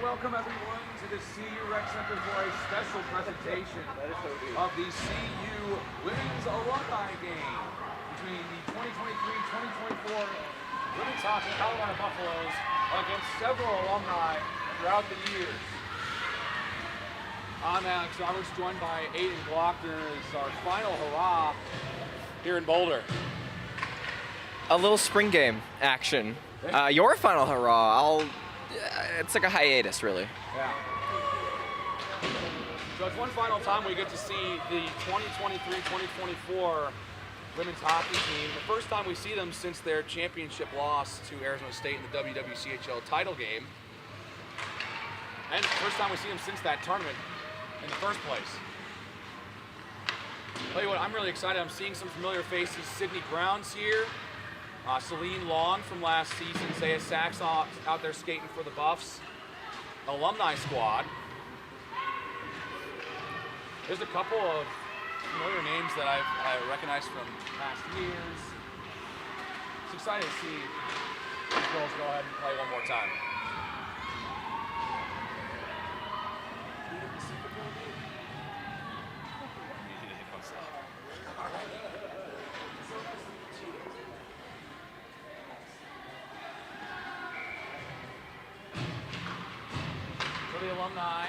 welcome everyone to the CU Rec Center for a special presentation of the CU Women's Alumni Game between the 2023-2024 Women's Hockey Colorado Buffaloes against several alumni throughout the years. I'm Alex Roberts, joined by Aiden Glockner as our final hurrah here in Boulder. A little spring game action. Your final hurrah. It's like a hiatus, really. Yeah. So it's one final time we get to see the 2023-2024 women's hockey team. The first time we see them since their championship loss to Arizona State in the WWCHL title game. And the first time we see them since that tournament in the first place. Tell you what, I'm really excited. I'm seeing some familiar faces. Sydney Brown's here. Celine Long from last season. Zaya Sachs out there skating for the Buffs. Alumni squad. There's a couple of familiar names that I recognize from past years. It's exciting to see these girls go ahead and play one more time. So the Alumni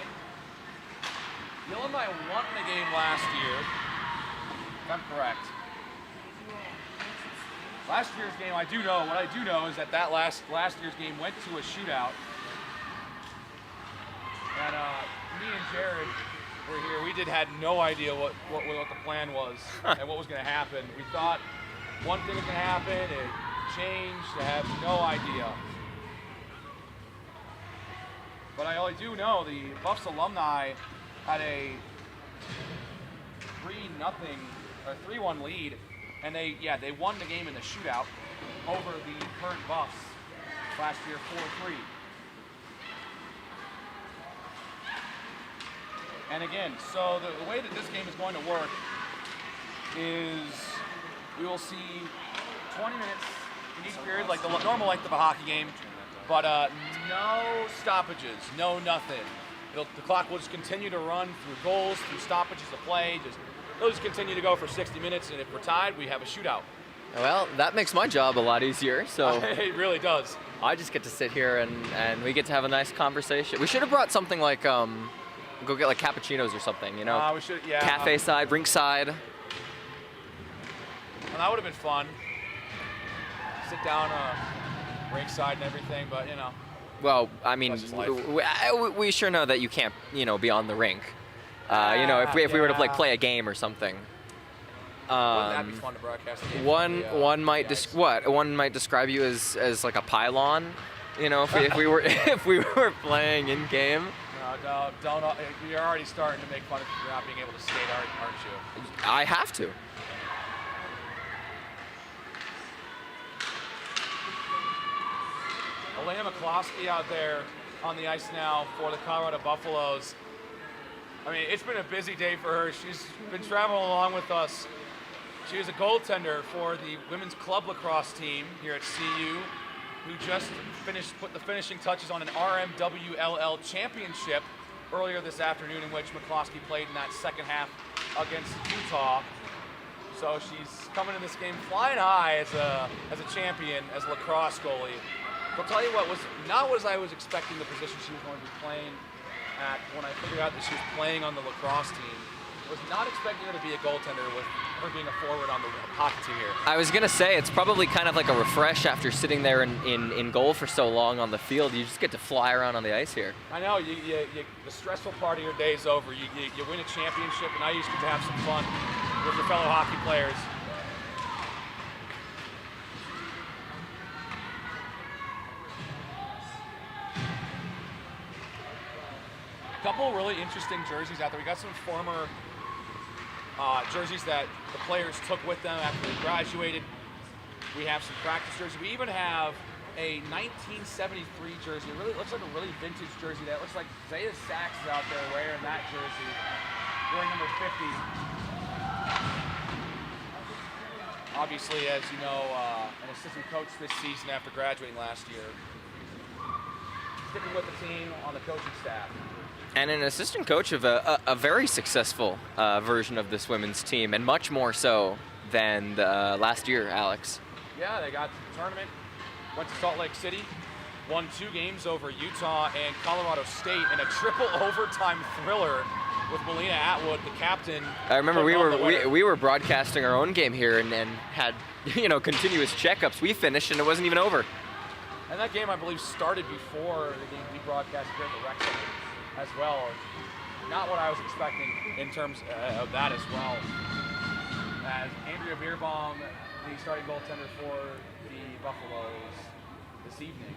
won the game last year, if I'm correct. Last year's game, what I do know is that last year's game went to a shootout. And me and Jared were here. We had no idea what the plan was and what was going to happen. We thought one thing was going to happen, it changed, I have no idea. But I do know the Buffs alumni had a 3-1 lead, and they won the game in the shootout over the current Buffs last year 4-3. And again, so the way that this game is going to work is we will see 20 minutes in each period, like the normal length of a hockey game, but no stoppages, no nothing. The clock will just continue to run through goals, through stoppages of play. They'll just continue to go for 60 minutes, and if we're tied, we have a shootout. Well, that makes my job a lot easier. So it really does. I just get to sit here and we get to have a nice conversation. We should have brought something like go get like cappuccinos or something, you know? We should, yeah. Cafe side, rink side. Well, that would have been fun. Sit down rink side and everything, but you know. Well, I mean, we sure know that you can't, be on the rink. If we were to play a game or something. Wouldn't that be fun to broadcast a game? One might describe you as like a pylon, if we were playing in game. No, don't. You're already starting to make fun of you not being able to skate, aren't you? I have to. Elena McCloskey out there on the ice now for the Colorado Buffaloes. I mean, it's been a busy day for her. She's been traveling along with us. She was a goaltender for the women's club lacrosse team here at CU, who just put the finishing touches on an RMWLL championship earlier this afternoon, in which McCloskey played in that second half against Utah. So she's coming in this game flying high as a champion, as a lacrosse goalie. I'll tell you what, was not what I was expecting the position she was going to be playing at when I figured out that she was playing on the lacrosse team. I was not expecting her to be a goaltender with her being a forward on the hockey team here. I was going to say, it's probably kind of like a refresh after sitting there in goal for so long on the field. You just get to fly around on the ice here. I know, the stressful part of your day is over. You win a championship, and now you just get to have some fun with your fellow hockey players. A couple really interesting jerseys out there. We got some former jerseys that the players took with them after they graduated. We have some practice jerseys. We even have a 1973 jersey. It really looks like a really vintage jersey. That looks like Zaya Sachs is out there wearing that jersey, wearing number 50. Obviously, as you know, an assistant coach this season after graduating last year. sticking with the team on the coaching staff. And an assistant coach of a very successful version of this women's team, and much more so than last year, Alex. Yeah, they got to the tournament, went to Salt Lake City, won 2 games over Utah and Colorado State in a triple overtime thriller with Melina Atwood, the captain. I remember we were broadcasting our own game here and had continuous checkups. We finished and it wasn't even over. And that game, I believe, started before the game we broadcast here at the Rec Center as well. Not what I was expecting in terms of that as well. As Andrea Beerbaum, the starting goaltender for the Buffaloes this evening.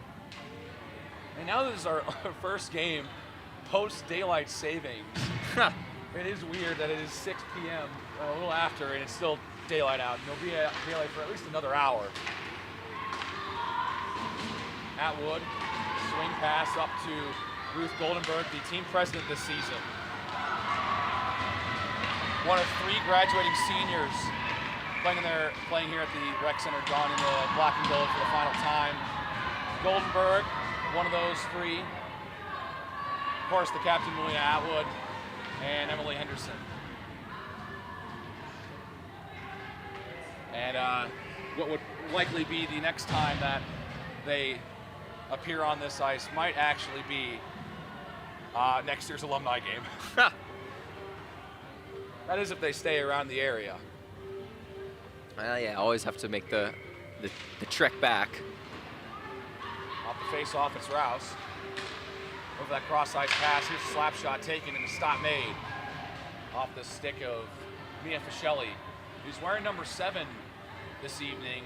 And now this is our first game post-daylight savings. It is weird that it is 6 p.m., a little after, and it's still daylight out. And there'll be daylight for at least another hour. Atwood, swing pass up to Ruth Goldenberg, the team president this season. One of 3 graduating seniors playing here at the Rec Center, gone in the black and gold for the final time. Goldenberg, one of those 3. Of course, the captain, Melina Atwood, and Emily Henderson. And what would likely be the next time that they appear on this ice might actually be next year's alumni game. That is if they stay around the area. Well, yeah, always have to make the trek back. Off the face-off, it's Rouse. Over that cross-ice pass, here's a slap shot taken and a stop made. Off the stick of Mia Fischelli, who's wearing number 7 this evening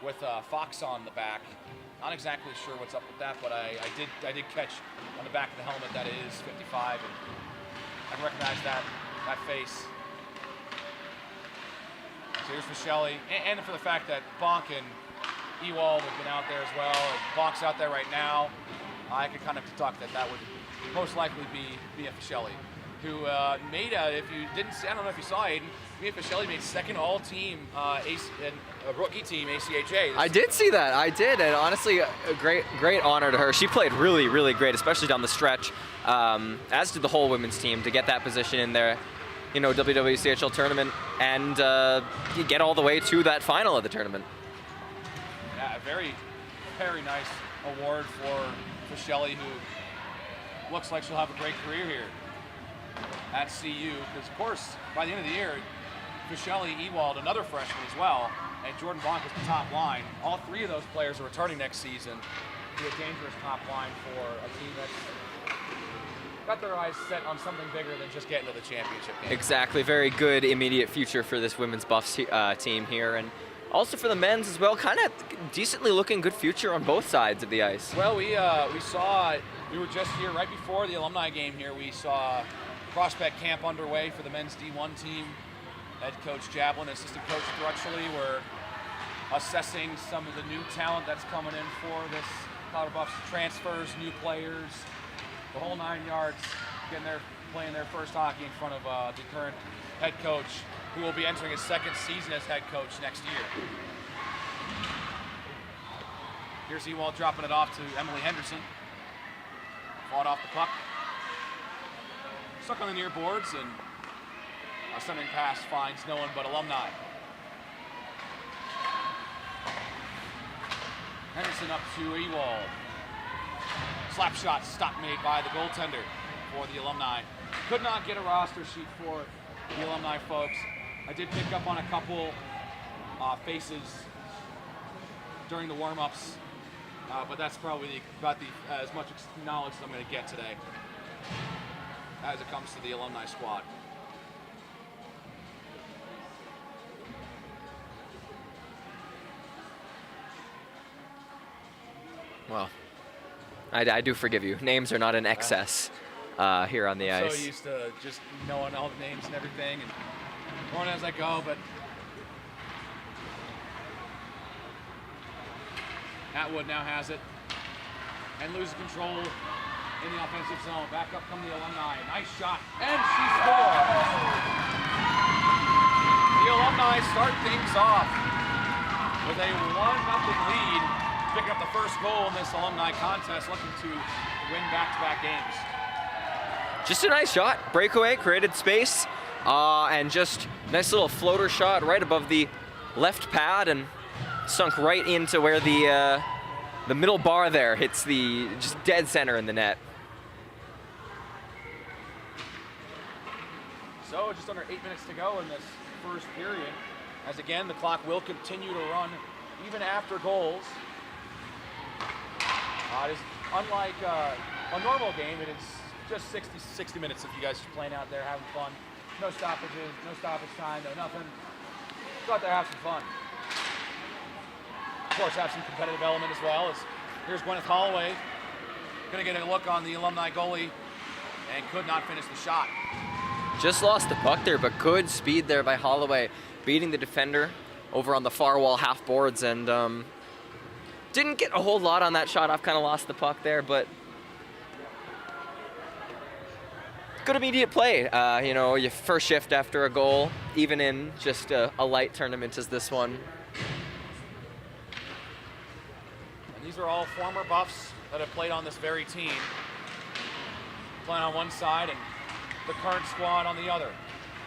with Fox on the back. Not exactly sure what's up with that, but I did catch on the back of the helmet that it is 55, and I recognize that face. So here's Fischelli, and for the fact that Bonk and Ewald have been out there as well. Bonk's out there right now. I could kind of deduct that would most likely be Mia Fischelli, who made if you didn't see, I don't know if you saw, Aiden, Mia Fischelli made 2nd all-team rookie team ACHA. I did see that. I did, and honestly, a great honor to her. She played really, really great, especially down the stretch, as did the whole women's team, to get that position in there. WWCHL tournament and you get all the way to that final of the tournament. Yeah, a very, very nice award for Fischelli, who looks like she'll have a great career here at CU. Because, of course, by the end of the year, Fischelli, Ewald, another freshman as well, and Jordan Bonk is the top line. All 3 of those players are returning next season. Be a dangerous top line for a team that's got their eyes set on something bigger than just getting to the championship game. Exactly. Very good immediate future for this women's Buffs team here. And also for the men's as well, kind of decently looking good future on both sides of the ice. Well, we were just here right before the alumni game here. We saw prospect camp underway for the men's D1 team. Head coach Jablin, assistant coach Thrutchley were assessing some of the new talent that's coming in for this Colorado Buffs, transfers, new players, the whole 9 yards, playing their first hockey in front of the current head coach, who will be entering his 2nd season as head coach next year. Here's Ewald dropping it off to Emily Henderson. Fought off the puck. Stuck on the near boards, and a centering pass finds no one but Alumni. Henderson up to Ewald. Slap shot, stop made by the goaltender for the Alumni. Could not get a roster sheet for the Alumni folks. I did pick up on a couple faces during the warm-ups, but that's probably about as much knowledge as I'm going to get today as it comes to the Alumni squad. Well, I do forgive you. Names are not in excess here on the I'm ice. so used to just knowing all the names and everything and going as I go, but Atwood now has it and loses control in the offensive zone. Back up come the Alumni. Nice shot, and she scores! The Alumni start things off with a 1-0 lead picking up the first goal in this alumni contest, looking to win back-to-back games. Just a nice shot. Breakaway, created space, and just nice little floater shot right above the left pad and sunk right into where the middle bar there hits the just dead center in the net. So just under 8 minutes to go in this first period, as again the clock will continue to run even after goals. It is unlike a normal game. It is just 60 minutes of you guys just playing out there having fun. No stoppages, no stoppage time, no nothing. Go out there, have some fun. Of course, have some competitive element as well. Here's Gwyneth Holloway, gonna get a look on the alumni goalie, and could not finish the shot. Just lost the puck there, but good speed there by Holloway, beating the defender over on the far wall half boards, and didn't get a whole lot on that shot off, kind of lost the puck there, but good immediate play. You know, your first shift after a goal, even in just a light tournament as this one. And these are all former Buffs that have played on this very team. Playing on one side and the current squad on the other.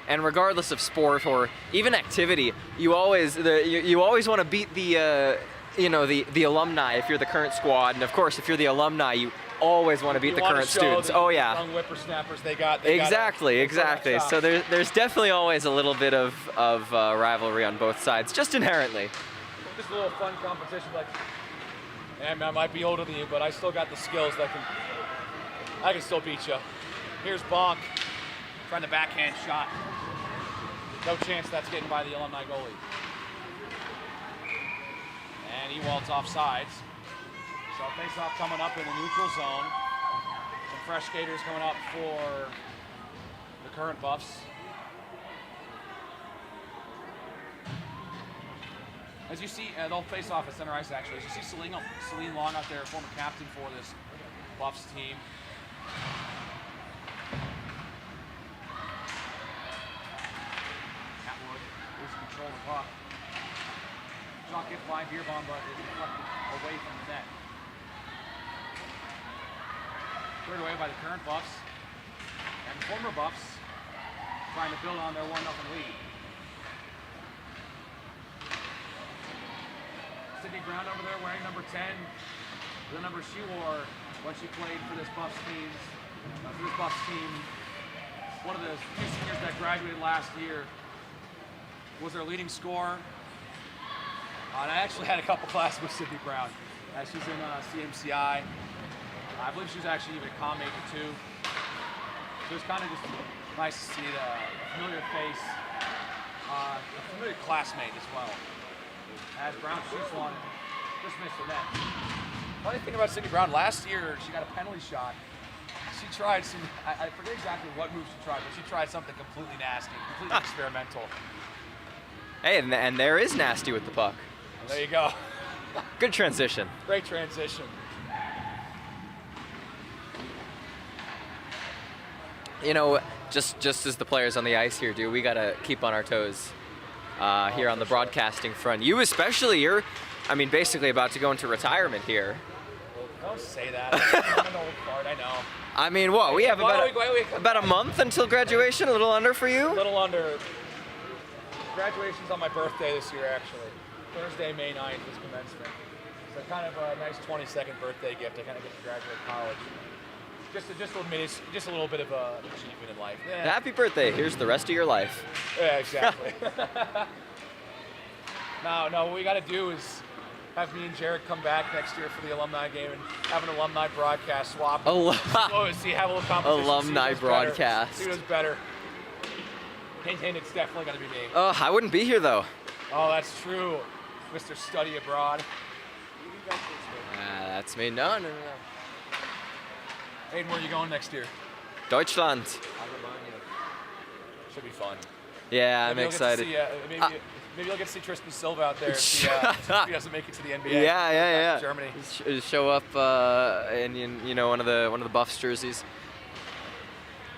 And regardless of sport or even activity, you always want to beat the the alumni if you're the current squad, and of course if you're the alumni, you always want to beat the current students. Oh yeah. Young whippersnappers they got. Exactly. So there's definitely always a little bit of rivalry on both sides, just inherently. Just a little fun competition, like, man, I might be older than you, but I still got the skills that I can still beat you. Here's Bonk trying to backhand shot. No chance that's getting by the alumni goalie. And Ewald's offsides. So face-off coming up in the neutral zone. Some fresh skaters coming up for the current Buffs. As you see, they'll face off at center ice actually. As you see Celine Long out there, former captain for this Buffs team. Control the puck. Shot gets by Beerbomb, but is deflected away from the net. Cleared away by the current Buffs. And the former Buffs trying to build on their 1-0 lead. Sydney Brown over there wearing number 10. The number she wore when she played for this Buffs team. One of the few seniors that graduated last year. Was their leading scorer. And I actually had a couple classes with Sydney Brown. She's in CMCI. I believe she was actually even a comm major too. So it was kind of just nice to see a familiar face, a familiar classmate as well. As Brown shoots one, just missed the net. Funny thing about Sydney Brown, last year she got a penalty shot. She tried some, I forget exactly what move she tried, but she tried something completely nasty, completely experimental. Hey, and there is nasty with the puck. Well, there you go. Good transition. Great transition. You know, just as the players on the ice here do, we gotta keep on our toes here on the broadcasting front. You especially, you're, basically about to go into retirement here. Don't say that. I'm an old fart, I know. What? We have about a month until graduation, a little under for you? A little under. Graduation's on my birthday this year, actually. Thursday, May 9th is commencement. So kind of a nice 22nd birthday gift. I kind of get to graduate college. Just a little bit of an achievement in life. Yeah. Happy birthday. Here's the rest of your life. Yeah, exactly. No, what we got to do is have me and Jared come back next year for the alumni game and have an alumni broadcast swap. Have a little competition. Alumni broadcast. See who's better. Hint, it's definitely going to be me. I wouldn't be here, though. Oh, that's true. Mr. Study Abroad. That's me. No. Aiden, where are you going next year? Deutschland. Should be fun. Yeah, I'm excited. Maybe you'll get to see Tristan Silva out there if he doesn't make it to the NBA. Yeah. Germany. Show up in one of the Buffs jerseys.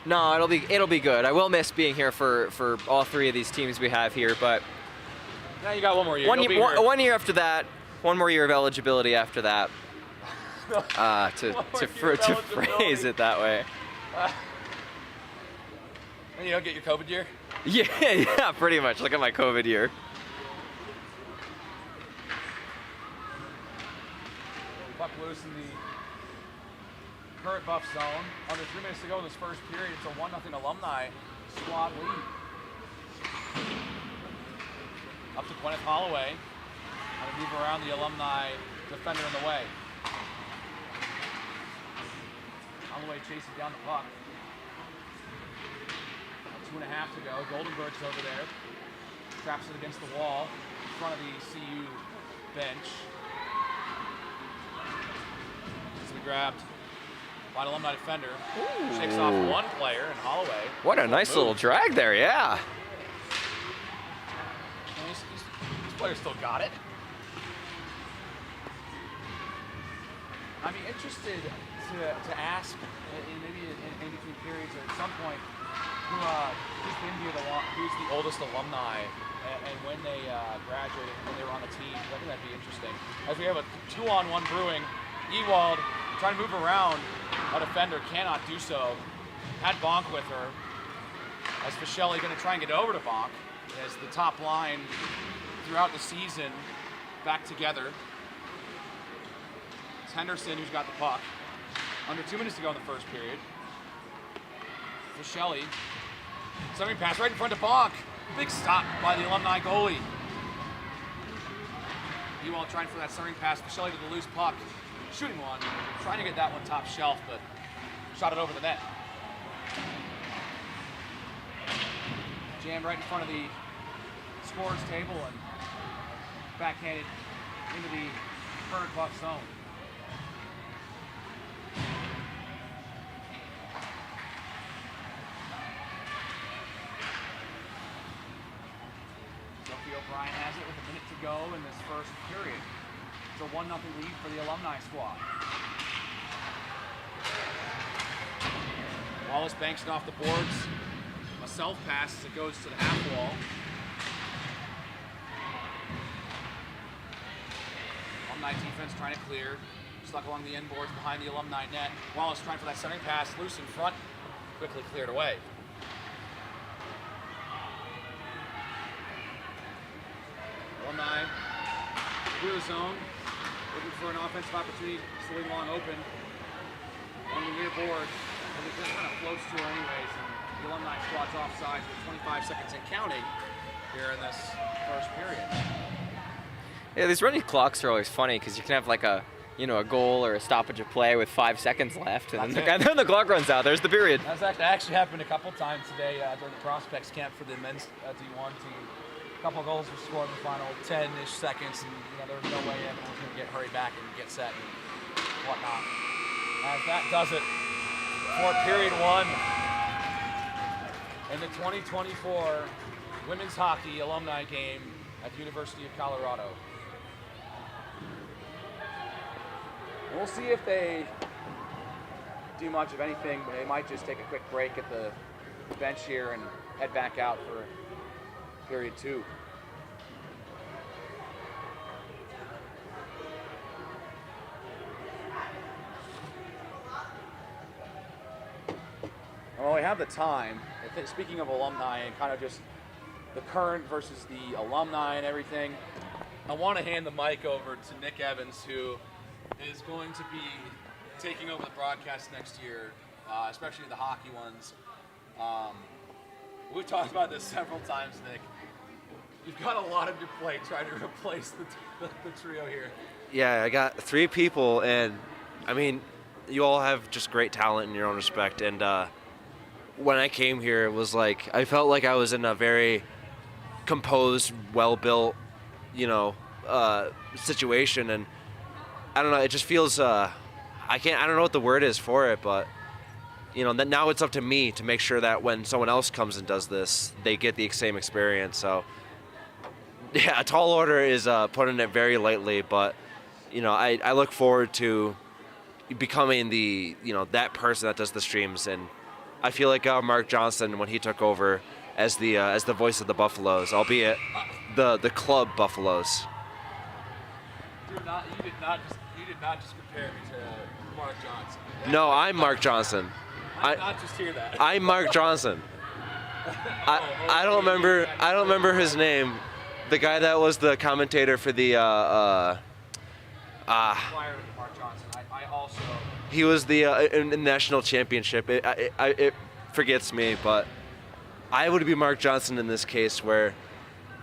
No, it'll be good. I will miss being here for all three of these teams we have here, but now you got one more year. One year after that, one more year of eligibility after that. To phrase it that way. And you don't get your COVID year? Yeah, pretty much. Look at my COVID year. Puck loose in the current buff zone. Under 3 minutes to go in this first period. It's a 1-0 Alumni squad lead. Up to Gwyneth Holloway. Gonna move around the Alumni defender in the way. Holloway chasing down the puck. 2.5 to go. Goldenberg's over there. Traps it against the wall in front of the CU bench. It's been grabbed by an Alumni defender. Ooh. Shakes off one player in Holloway. What a nice little drag there, yeah. And this player still got it. I'd be interested to ask, maybe in between periods or at some point, who's been here who's the oldest alumni and when they graduated, when they were on the team. I think that'd be interesting. As we have a 2-on-1 brewing, Ewald trying to move around a defender, cannot do so. Had Bonk with her. As Fischelli going to try and get over to Bonk as the top line throughout the season back together. It's Henderson who's got the puck. Under 2 minutes to go in the first period. Fischelli, sending pass right in front of Bonk. Big stop by the Alumni goalie. Ewald trying for that centering pass. Fischelli to the loose puck. Shooting one. Trying to get that one top shelf, but shot it over the net. Jammed right in front of the scorer's table and backhanded into the third buff zone. Sophie O'Brien has it with a minute to go in this first period. It's a 1-0 lead for the Alumni squad. Wallace banks it off the boards. A self pass as it goes to the half wall. Alumni defense trying to clear. Stuck along the end boards behind the Alumni net. Wallace trying for that centering pass, loose in front. Quickly cleared away. Alumni through the zone, looking for an offensive opportunity, swing long open on the near board, and it just kind of floats to her anyways, and the Alumni squad's offside for 25 seconds and counting here in this first period. Yeah, these running clocks are always funny because you can have like a goal or a stoppage of play with 5 seconds left, and then the clock runs out. There's the period. That actually happened a couple times today during the prospects camp for the men's D1 team. A couple goals were scored in the final 10-ish seconds, and there was no way everyone was going to get hurried back and get set and whatnot. As that does it for period one in the 2024 women's hockey alumni game at the University of Colorado. We'll see if they do much of anything, but they might just take a quick break at the bench here and head back out for period two. Well, we have the time. Speaking of alumni and kind of just the current versus the alumni and everything, I want to hand the mic over to Nick Evans, who is going to be taking over the broadcast next year, especially the hockey ones. We've talked about this several times, Nick. You've got a lot on your plate trying to replace the trio here. Yeah, I got 3 people, and I mean, you all have just great talent in your own respect. And when I came here, it was like I felt like I was in a very composed, well-built, situation, and I don't know. It just feels I don't know what the word is for it, but that now it's up to me to make sure that when someone else comes and does this, they get the same experience. So yeah, a tall order is putting it very lightly, but I look forward to becoming the that person that does the streams, and I feel like Mark Johnson when he took over as the voice of the Buffaloes, albeit the club Buffaloes. Drew You did not just compare me to Mark Johnson. No, I'm Mark Johnson. I did not just hear that. I'm Mark Johnson. I don't remember his name. The guy that was the commentator for the Prior to Mark Johnson, I also. he was the in national championship. It forgets me, but I would be Mark Johnson in this case, where,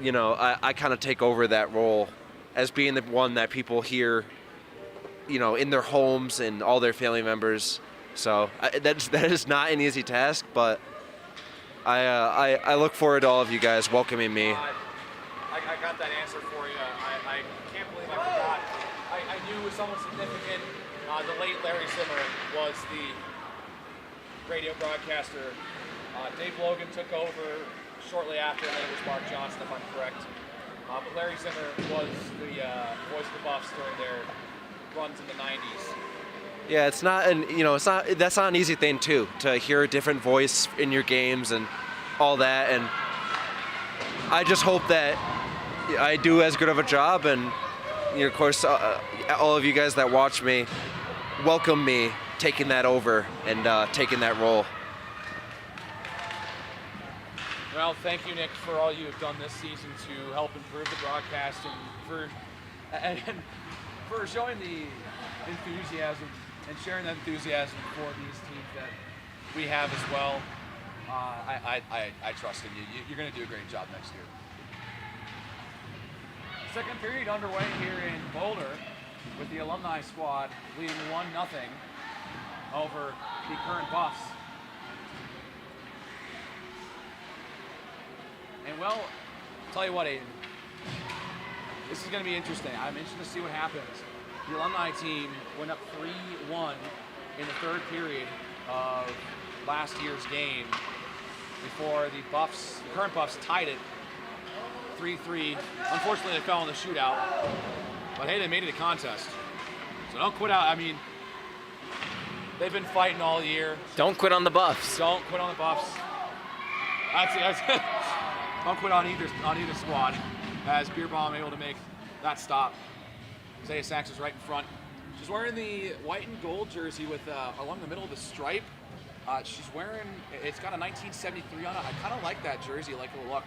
you know, I kind of take over that role as being the one that people hear, you know, in their homes and all their family members. So that is not an easy task, but I look forward to all of you guys welcoming me. I got that answer for you. I can't believe I forgot. I knew it was someone significant. The late Larry Zimmer was the radio broadcaster. Dave Logan took over shortly after, and then it was Mark Johnson, if I'm correct. But Larry Zimmer was the voice of the Buffs during their runs in the 90s. Yeah, it's not, and you know, that's not an easy thing too, to hear a different voice in your games and all that. And I just hope that I do as good of a job, and you know, of course, all of you guys that watch me welcome me taking that over and taking that role. Well, thank you, Nick, for all you have done this season to help improve the broadcast and for showing the enthusiasm and sharing that enthusiasm for these teams that we have as well. I trust in you. You're going to do a great job next year. Second period underway here in Boulder with the Alumni squad leading 1-0 over the current Buffs. And well, I'll tell you what, Aiden, this is going to be interesting. I'm interested to see what happens. The Alumni team went up 3-1 in the third period of last year's game before the Buffs, the current Buffs, tied it 3-3. Unfortunately, they fell in the shootout. But hey, they made it a contest. So don't quit out. I mean, they've been fighting all year. Don't quit on the Buffs. Don't quit on the Buffs. That's don't quit on either squad. As Beerbaum able to make that stop. Isaiah Sachs is right in front. She's wearing the white and gold jersey with along the middle of the stripe. She's wearing, it's got a 1973 on it. I kind of like that jersey, like the look.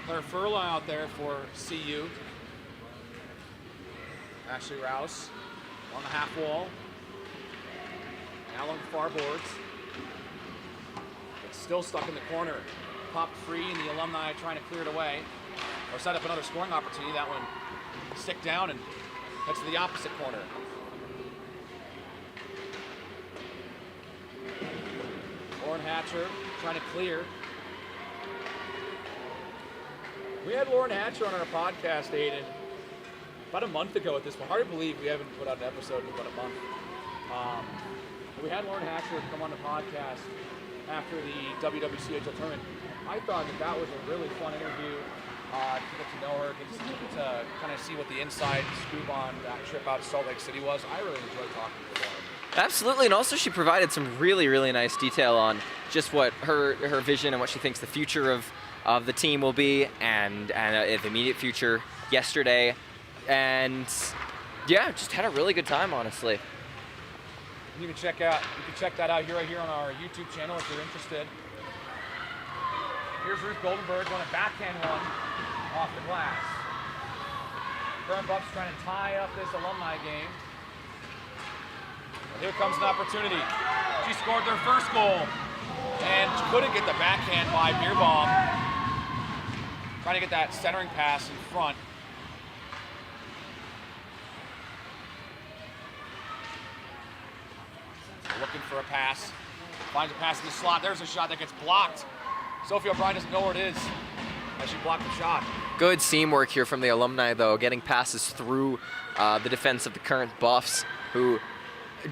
Claire Furla out there for CU. Ashley Rouse on the half wall. Now along the far boards. It's still stuck in the corner. Popped free, and the Alumni trying to clear it away. Or set up another scoring opportunity. That one stick down and heads to the opposite corner. Lauren Hatcher trying to clear. We had Lauren Hatcher on our podcast, Aiden, about a month ago at this point. Hard to believe we haven't put out an episode in about a month. We had Lauren Hatcher come on the podcast after the WWCHL tournament. I thought that was a really fun interview to get to know her, to kind of see what the inside scoop on that trip out to Salt Lake City was. I really enjoyed talking to her. Absolutely, and also she provided some really, really nice detail on just what her vision and what she thinks the future of the team will be, and the immediate future yesterday. And yeah, just had a really good time, honestly. You can check that out right here on our YouTube channel if you're interested. Here's Ruth Goldenberg on a backhand one off the glass. Current Buffs trying to tie up this Alumni game. But here comes an opportunity. She scored their first goal and couldn't get the backhand by Beerbaum. Trying to get that centering pass in front. Looking for a pass. Finds a pass in the slot. There's a shot that gets blocked. Sophie O'Brien doesn't know where it is as she blocked the shot. Good seam work here from the Alumni, though, getting passes through the defense of the current Buffs, who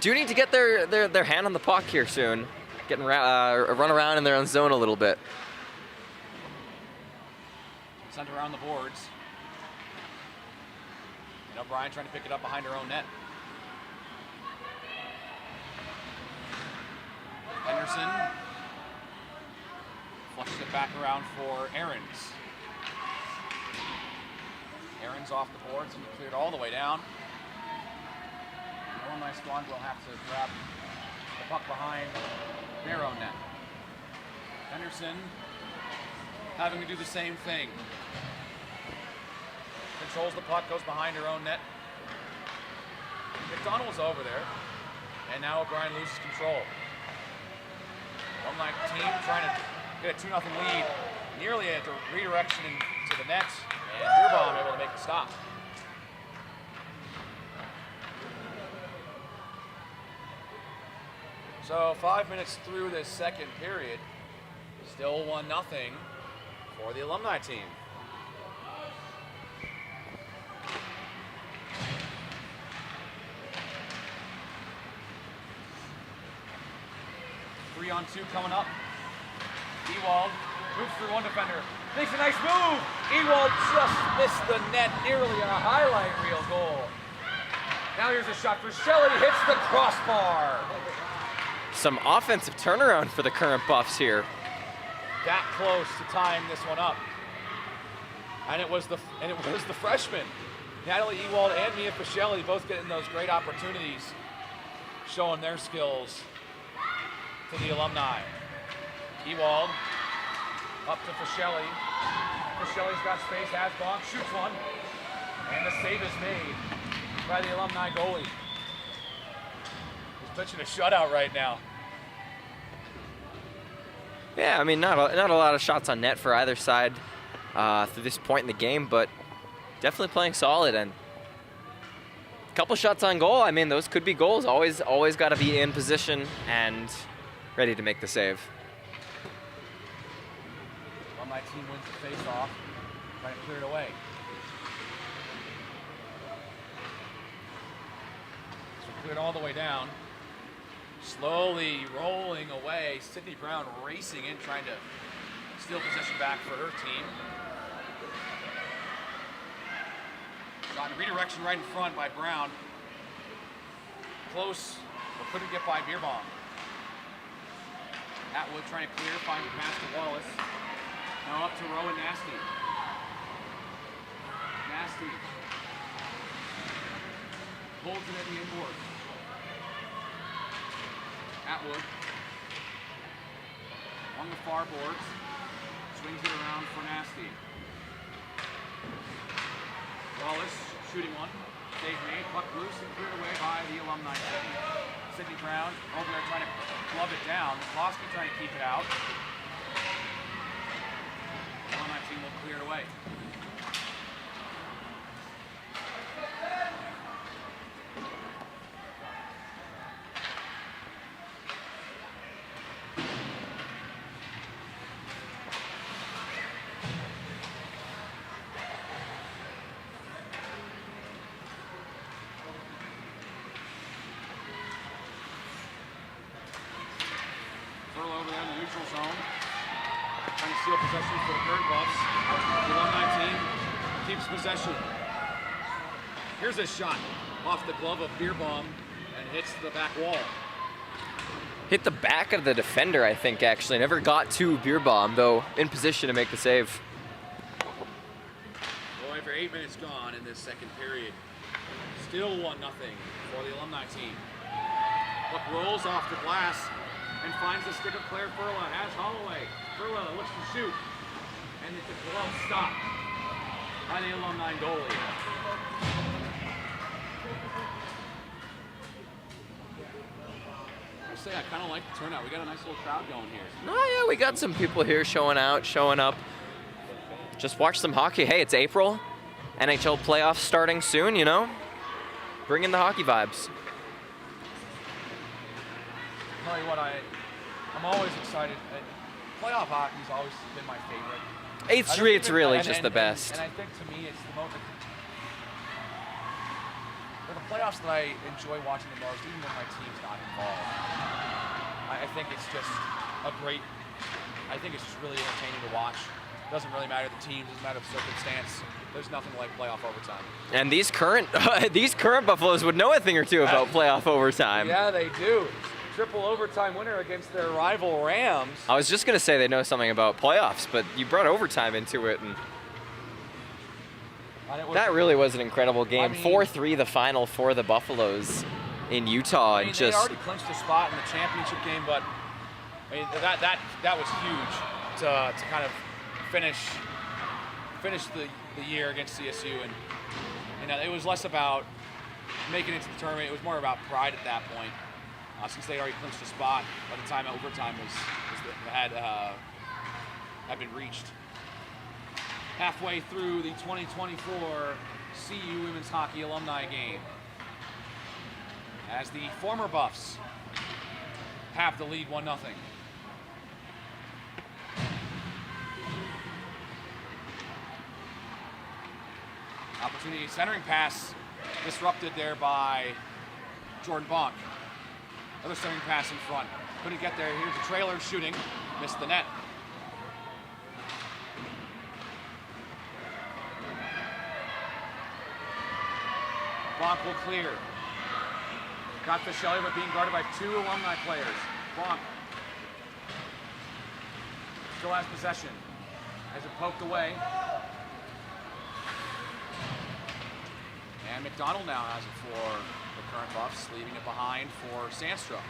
do need to get their hand on the puck here soon. Getting run around in their own zone a little bit. Sent around the boards. And O'Brien trying to pick it up behind her own net. Henderson flushes it back around for Aarons. Aarons off the boards and cleared all the way down. The Alumni squad will have to grab the puck behind their own net. Henderson having to do the same thing. Controls the puck, goes behind her own net. McDonald's over there, and now O'Brien loses control. Alumni team trying to get a 2-0 lead, nearly at the redirection to the net, and Beerbaum able to make the stop. So 5 minutes through this second period, still 1-0 for the Alumni team. 3-on-2 coming up. Ewald moves through one defender, makes a nice move. Ewald just missed the net, nearly a highlight reel goal. Now here's a shot for Shelley, hits the crossbar. Some offensive turnaround for the current Buffs here. That close to tying this one up. And it was the freshman, Natalie Ewald and Mia Fischelli, both getting those great opportunities, showing their skills to the Alumni. Ewald up to Fischelli. Fischelli's got space, has gone, shoots one, and the save is made by the Alumni goalie. He's pitching a shutout right now. Yeah, I mean, not a lot of shots on net for either side through this point in the game, but definitely playing solid, and a couple shots on goal. I mean, those could be goals. Always got to be in position and ready to make the save. Alumni team wins the face-off, trying to clear it away. So cleared all the way down. Slowly rolling away. Sydney Brown racing in, trying to steal possession back for her team. Shot in redirection right in front by Brown. Close, but couldn't get by Beerbaum. Atwood trying to clear, finds a pass to Wallace. Now up to Rowan Nasty. Nasty holds it at the inboard. Atwood on the far boards, swings it around for Nasty. Wallace shooting one, save made, puck loose and cleared away by the Alumni team. Sydney Brown over there trying to glove it down. McCloskey trying to keep it out. The Alumni team will clear it away. Over there in the neutral zone, trying to steal possession for the current Buffs. The Alumni team keeps possession. Here's a shot off the glove of Beerbaum and hits the back wall. Hit the back of the defender, I think, actually. Never got to Beerbaum, though in position to make the save. Boy, for 8 minutes gone in this second period. Still 1-0 for the Alumni team. Puck rolls off the glass and finds the stick of Claire Furla, has Holloway. Furla looks to shoot, and it's a glove stop by the Alumni goalie. I say I kind of like the turnout. We got a nice little crowd going here. Oh yeah, we got some people here showing up. Just watch some hockey. Hey, it's April. NHL playoffs starting soon, you know? Bring in the hockey vibes. Tell you what, I'm always excited. Playoff hockey's always been my favorite. It's really just the best. And I think to me, it's the most. For the playoffs that I enjoy watching the most, even when my team's not involved. I think it's just a great. I think it's just really entertaining to watch. Doesn't really matter the teams, doesn't matter the circumstance. There's nothing like playoff overtime. And these current Buffaloes would know a thing or two about playoff overtime. Yeah, they do. triple overtime winner against their rival Rams. I was just going to say they know something about playoffs, but you brought overtime into it, and that really was an incredible game. I mean, 4-3 the final for the Buffaloes in Utah. I mean, they already clinched a spot in the championship game, but I mean, that was huge to kind of finish the year against CSU, and it was less about making it to the tournament. It was more about pride at that point, since they already clinched a spot by the time overtime had been reached. Halfway through the 2024 CU Women's Hockey Alumni game, as the former Buffs have the lead 1-0. Opportunity, centering pass disrupted there by Jordan Bonk. Another centering pass in front. Couldn't get there. Here's the trailer shooting. Missed the net. Bonk will clear. Got Fischelli, but being guarded by 2 Alumni players. Bonk still has possession. Has it poked away. And McDonald now has it for the current Buffs, leaving it behind for Sandstrom.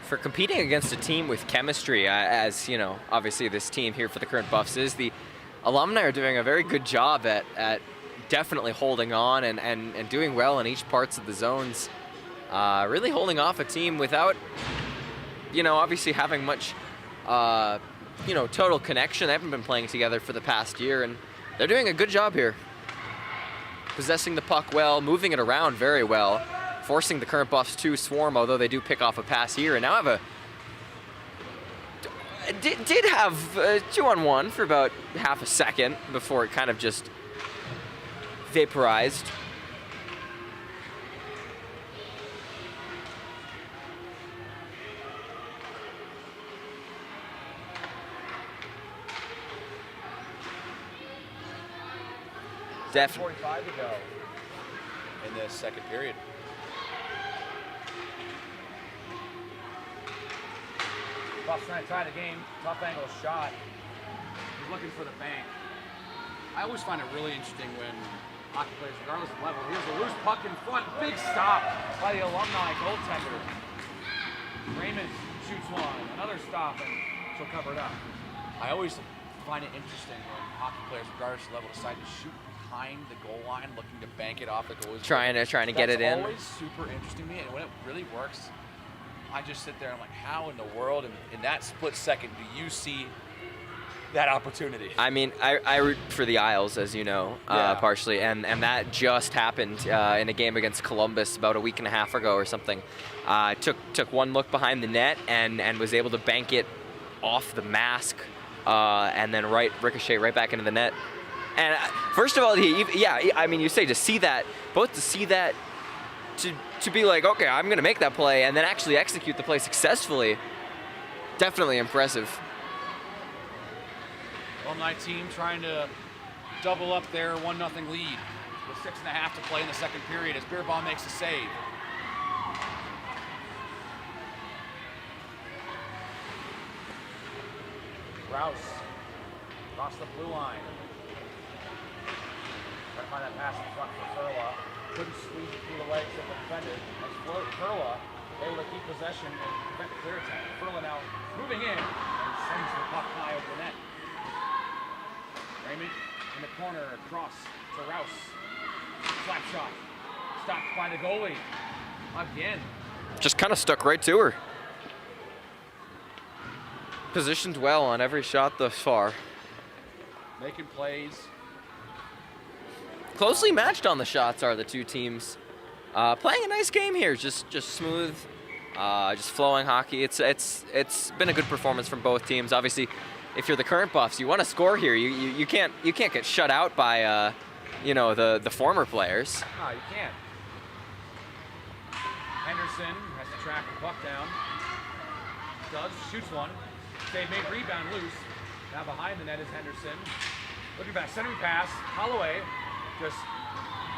For competing against a team with chemistry, as you know, obviously this team here for the current Buffs is, the Alumni are doing a very good job at definitely holding on and doing well in each parts of the zones. Really holding off a team without, obviously having much, total connection. They haven't been playing together for the past year, and they're doing a good job here. Possessing the puck well, moving it around very well, forcing the current Buffs to swarm, although they do pick off a pass here, and now did have 2-on-1 for about half a second before it kind of just vaporized. Definitely. 45 to go in the second period. Buffs trying to tie the game. Tough angle shot. He's looking for the bank. I always find it really interesting when hockey players, regardless of level, here's a loose puck in front. Big stop by the Alumni goaltender. Raymond shoots one. Another stop, and she'll cover it up. I always find it interesting when hockey players, regardless of level, decide to shoot behind the goal line, looking to bank it off the goal. Trying to get it in. That's always super interesting to me, and when it really works, I just sit there and I'm like, how in the world, in that split second, do you see that opportunity? I mean, I root for the Isles, as you know, partially, and that just happened in a game against Columbus about a week and a half ago or something. Took one look behind the net and was able to bank it off the mask, and then ricochet right back into the net. And first of all, you say to see that, both to see that, to be like, okay, I'm going to make that play, and then actually execute the play successfully, definitely impressive. Alumni team trying to double up their 1-0 lead with 6.5 to play in the second period as Beerbaum makes a save. Rouse across the blue line. Trying to find that pass in front for Furla. Couldn't squeeze it through the legs of the defender. As Furla able to keep possession and prevent the clear attack. Furla now moving in and sends the puck high over the net. Raymond in the corner across to Rouse. Slap shot. Stopped by the goalie. Again. Just kind of stuck right to her. Positioned well on every shot thus far. Making plays. Closely matched on the shots are the two teams. Playing a nice game here, just smooth, just flowing hockey. It's been a good performance from both teams. Obviously, if you're the current Buffs, you want to score here. You can't get shut out by the former players. No, you can't. Henderson has to track the puck down. Does, shoots one. They made rebound loose. Now behind the net is Henderson. Looking back, centering pass. Holloway just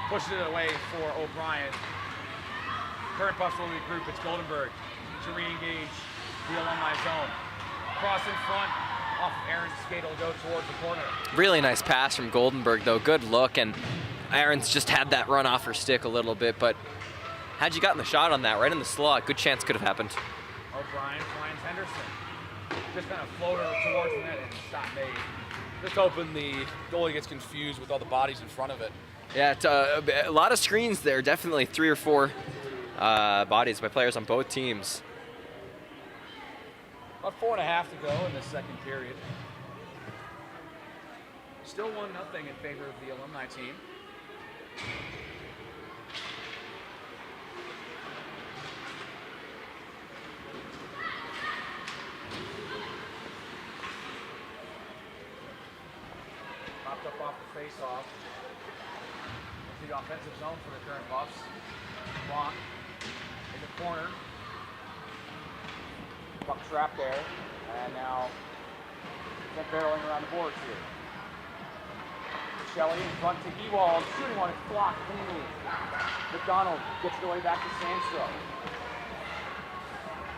pushes it away for O'Brien. Current Buffs will regroup. It's Goldenberg to re-engage the Alumni zone. Cross in front. Off Aaron's skate will go towards the corner. Really nice pass from Goldenberg, though. Good look, and Aaron's just had that run off her stick a little bit, but had you gotten the shot on that right in the slot, good chance could have happened. O'Brien finds Henderson. Just kind of floated towards the net and stop made. Just hoping the goalie gets confused with all the bodies in front of it. Yeah, a lot of screens there. Definitely 3 or 4 bodies by players on both teams. About 4.5 to go in the second period. Still 1-0 in favor of the Alumni team. Popped up off the face-off. Into the offensive zone for the current Buffs. Block in the corner. Puck trap there, and now sent barreling around the boards here. Shelley in front to Ewald, shooting one, it's blocked cleanly. McDonald gets it away back to Sandstrom.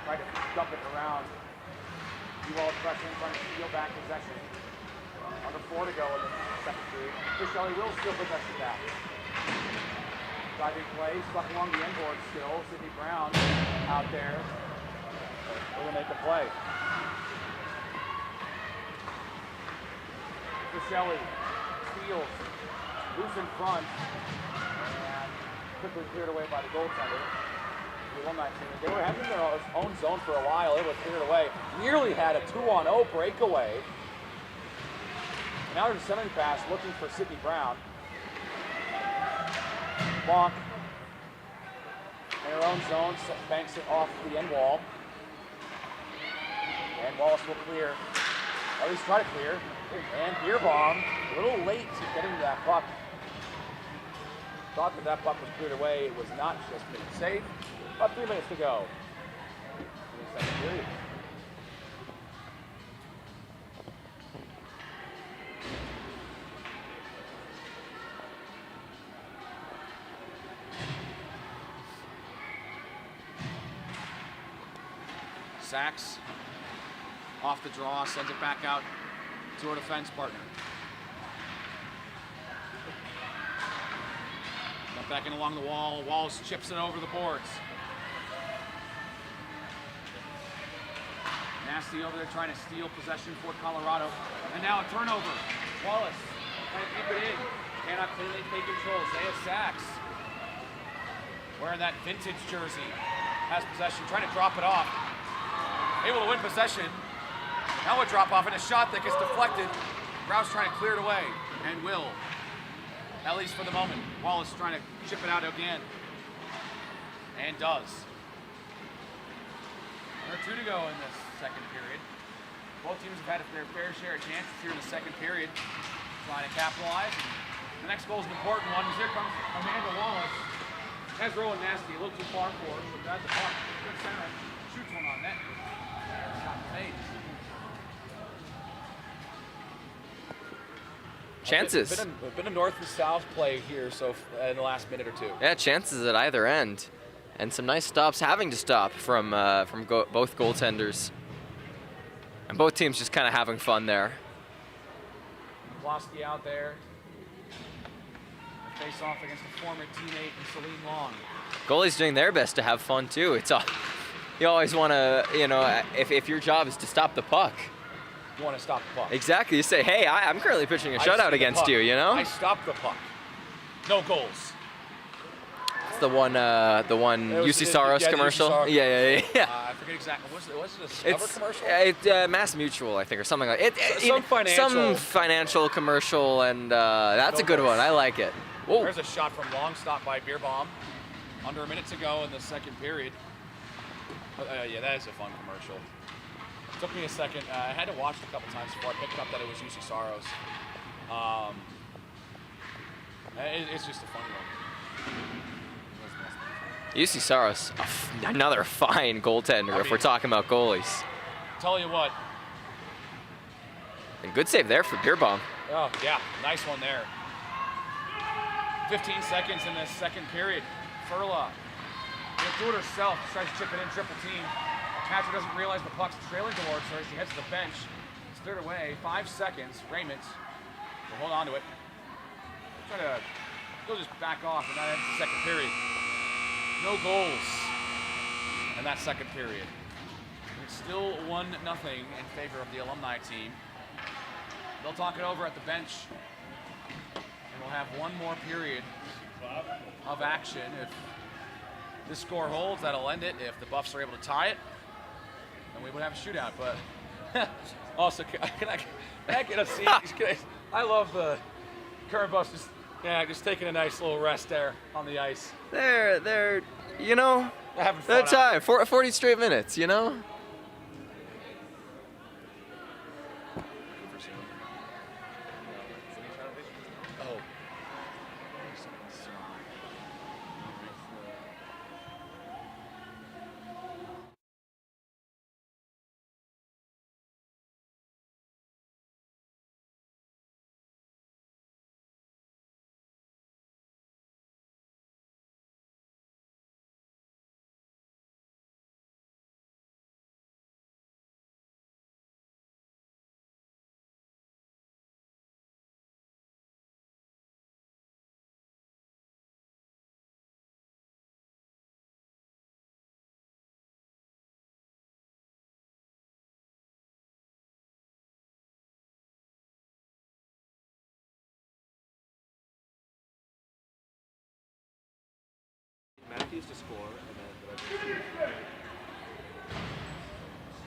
Try to dump it around. Ewald pressure in front of steal back possession. Under 4 to go in the second period. Shelley will steal possession back. Driving play, stuck along the end board still. Sidney Brown out there. We're gonna make a play. Shelley steals, loose in front, and quickly cleared away by the goaltender. The Alumni team. They were having their own zone for a while. It was cleared away. Nearly had a 2-on-0 breakaway. Now there's a centering pass looking for Sidney Brown. Bonk. In her own zone, banks it off the end wall. And Wallace will clear, at least try to clear. And Beerbaum, a little late to getting to that puck. Thought that puck was cleared away. It was not, just made safe. About 3 minutes to go in the second period. Sachs off the draw, sends it back out to her defense partner. Got back in along the wall. Wallace chips it over the boards. Nasty over there trying to steal possession for Colorado. And now a turnover. Wallace trying to keep it in. Cannot cleanly take control. Zaya Sachs wearing that vintage jersey. Has possession, trying to drop it off. Able to win possession. Now a drop off and a shot that gets deflected. Rouse trying to clear it away, and will. At least for the moment. Wallace trying to chip it out again. And does. There are 2 to go in this second period. Both teams have had their fair share of chances here in the second period. Trying to capitalize. And the next goal is an important one. Here comes Amanda Wallace. Has Rowan Nasty a little too far for her, so grabs the puck. Good center. Shoots one on net. Chances. Been a north and south play here so in the last minute or 2. Yeah, chances at either end. And some nice stops, having to stop from both goaltenders. And both teams just kind of having fun there. Klosky out there. Face off against a former teammate in Celine Long. Goalies doing their best to have fun too. It's all, you always want to, if your job is to stop the puck. You want to stop the puck. Exactly. You say, hey, I'm currently pitching a shutout against you, I stopped the puck. No goals. It's the one UC Saros commercial. UC Saros yeah. I forget exactly. Was it a Discover commercial? It's Mass Mutual, I think, or something like it. Some financial commercial, and that's a good one. I like it. Whoa. There's a shot from long, stop by Beerbaum. Under a minute to go in the second period. Yeah, that is a fun commercial. It took me a second. I had to watch it a couple times before I picked up that it was UC Saros. It's just a funny one. UC Saros, another fine goaltender if we're talking about goalies. Tell you what. And good save there for Beerbomb. Oh, yeah, nice one there. 15 seconds in the second period. Furla will do it herself. Tries to chip it in, triple team. Catcher doesn't realize the puck's trailing towards her. She heads to the bench. It's cleared away. 5 seconds. Raymond will hold on to it. Try to go just back off, and that ends the second period. No goals in that second period. It's still 1-0 in favor of the Alumni team. They'll talk it over at the bench. And we'll have one more period of action. If this score holds, that'll end it. If the Buffs are able to tie it, then we would have a shootout. But also, can I get a seat? I love the current Buffs just taking a nice little rest there on the ice. They're you know, having fun. they're tired. 40 straight minutes, you know? Oh.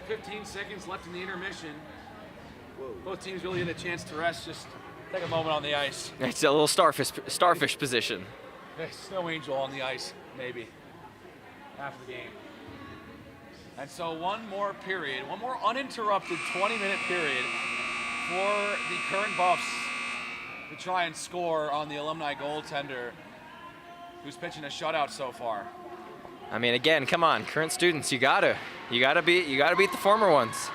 15 seconds left in the intermission. Both teams really get a chance to rest. Just take a moment on the ice. It's a little starfish position. Snow Angel on the ice, maybe, after the game. And so one more period, one more uninterrupted 20-minute period for the current Buffs to try and score on the Alumni goaltender, who's pitching a shutout so far. I mean, again, come on, current students, you gotta beat the former ones.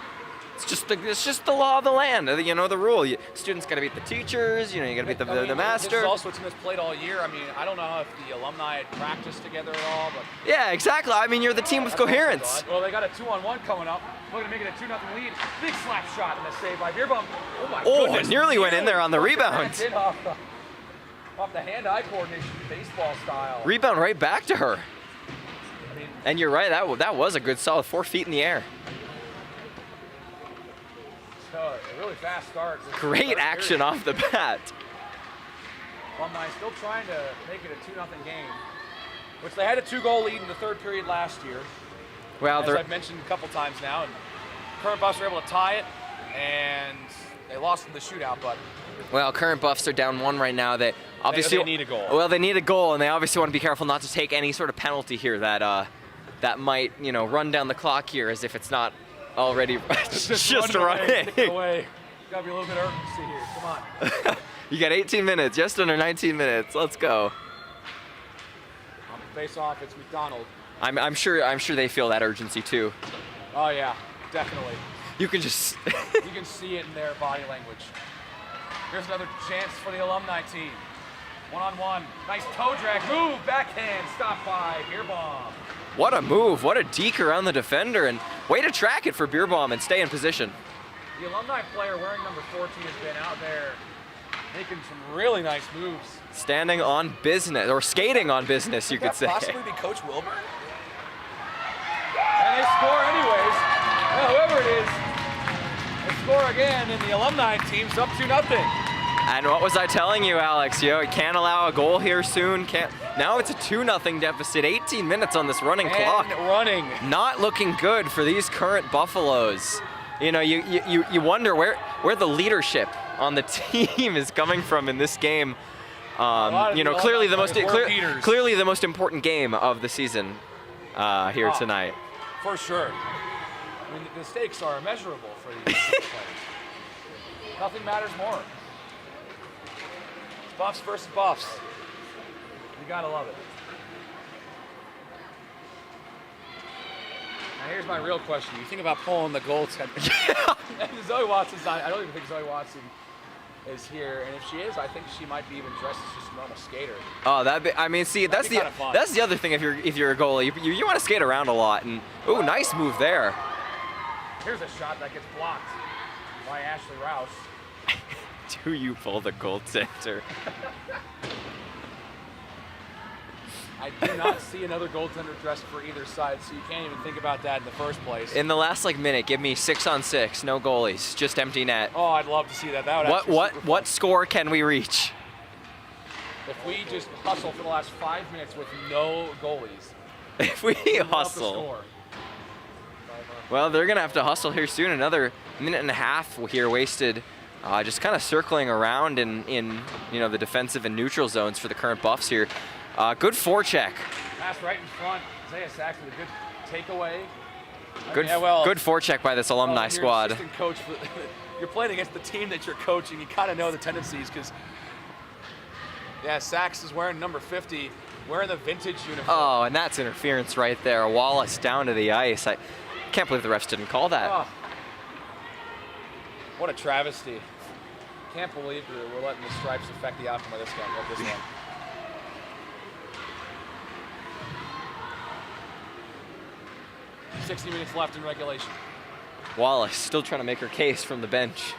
It's just the law of the land, you know, the rule. Students gotta beat the teachers, you know, you gotta beat the master. This is also a team that's played all year. I mean, I don't know if the alumni had practiced together at all, but yeah, exactly. I mean, you're the team with coherence. Well, they got a 2-on-1 coming up. Looking to make it a 2-0 lead. Big slap shot and a save by Beerbomb. Oh my goodness! It nearly went in there on the rebound. Off the hand-eye coordination, baseball style. Rebound right back to her. I mean, And you're right, that was a good solid 4 feet in the air. a really fast start. Great action off the bat. Alumni still trying to make it a 2-0 game, which they had a 2-goal lead in the third period last year. Well, as I've mentioned a couple times now, and current Buffs were able to tie it, and they lost in the shootout, but well, current Buffs are down 1 right now. They obviously they need a goal. Well, they need a goal, and they obviously want to be careful not to take any sort of penalty here that might, you know, run down the clock here as if it's not already just running. Take it away. Gotta be a little bit of urgency here. Come on. You got 18 minutes, just under 19 minutes. Let's go. On the face-off, it's McDonald. I'm sure they feel that urgency too. Oh yeah, definitely. You can just you can see it in their body language. Here's another chance for the Alumni team. 1-on-1, nice toe drag move, backhand, stopped by Beerbomb. What a move, what a deke around the defender, and way to track it for Beerbomb and stay in position. The Alumni player wearing number 14 has been out there making some really nice moves. Standing on business, or skating on business, you could say. Possibly be Coach Wilburn? And they score anyways. Well, whoever it is, they score again, and the Alumni team's up 2-0. And what was I telling you, Alex? You know, can't allow a goal here soon. Now it's a 2-0 deficit. 18 minutes on this running clock. Running. Not looking good for these current Buffaloes. You know, you wonder where the leadership on the team is coming from in this game. You know, clearly the most important game of the season here tonight. For sure. I mean, the stakes are immeasurable for these players. Nothing matters more. It's Buffs versus Buffs. You gotta love it. Now here's my real question. You think about pulling the goaltender. And Zoe Watson's not, I don't even think Zoe Watson is here, and if she is, I think she might be even dressed as just a normal skater. Oh, I mean, see, that's the other thing. If you're a goalie, you want to skate around a lot. And ooh, nice move there. Here's a shot that gets blocked by Ashley Rouse. Do you pull the goaltender? I do not see another goaltender dressed for either side, so you can't even think about that in the first place. In the last minute, give me 6-on-6, no goalies, just empty net. Oh, I'd love to see that. That would what score can we reach? If we just hustle for the last 5 minutes with no goalies. If we hustle. Well, they're gonna have to hustle here soon. Another minute and a half here wasted, just kind of circling around in the defensive and neutral zones for the current Buffs here. Good forecheck. Pass right in front. Isaiah Sachs with a good takeaway. Good forecheck by this alumni squad. Assistant coach, you're playing against the team that you're coaching. You kind of know the tendencies because, yeah, Sachs is wearing number 50, wearing the vintage uniform. Oh, and that's interference right there. Wallace down to the ice. I can't believe the refs didn't call that. Oh. What a travesty. Can't believe we're letting the stripes affect the outcome of this one. 60 minutes left in regulation. Wallace still trying to make her case from the bench,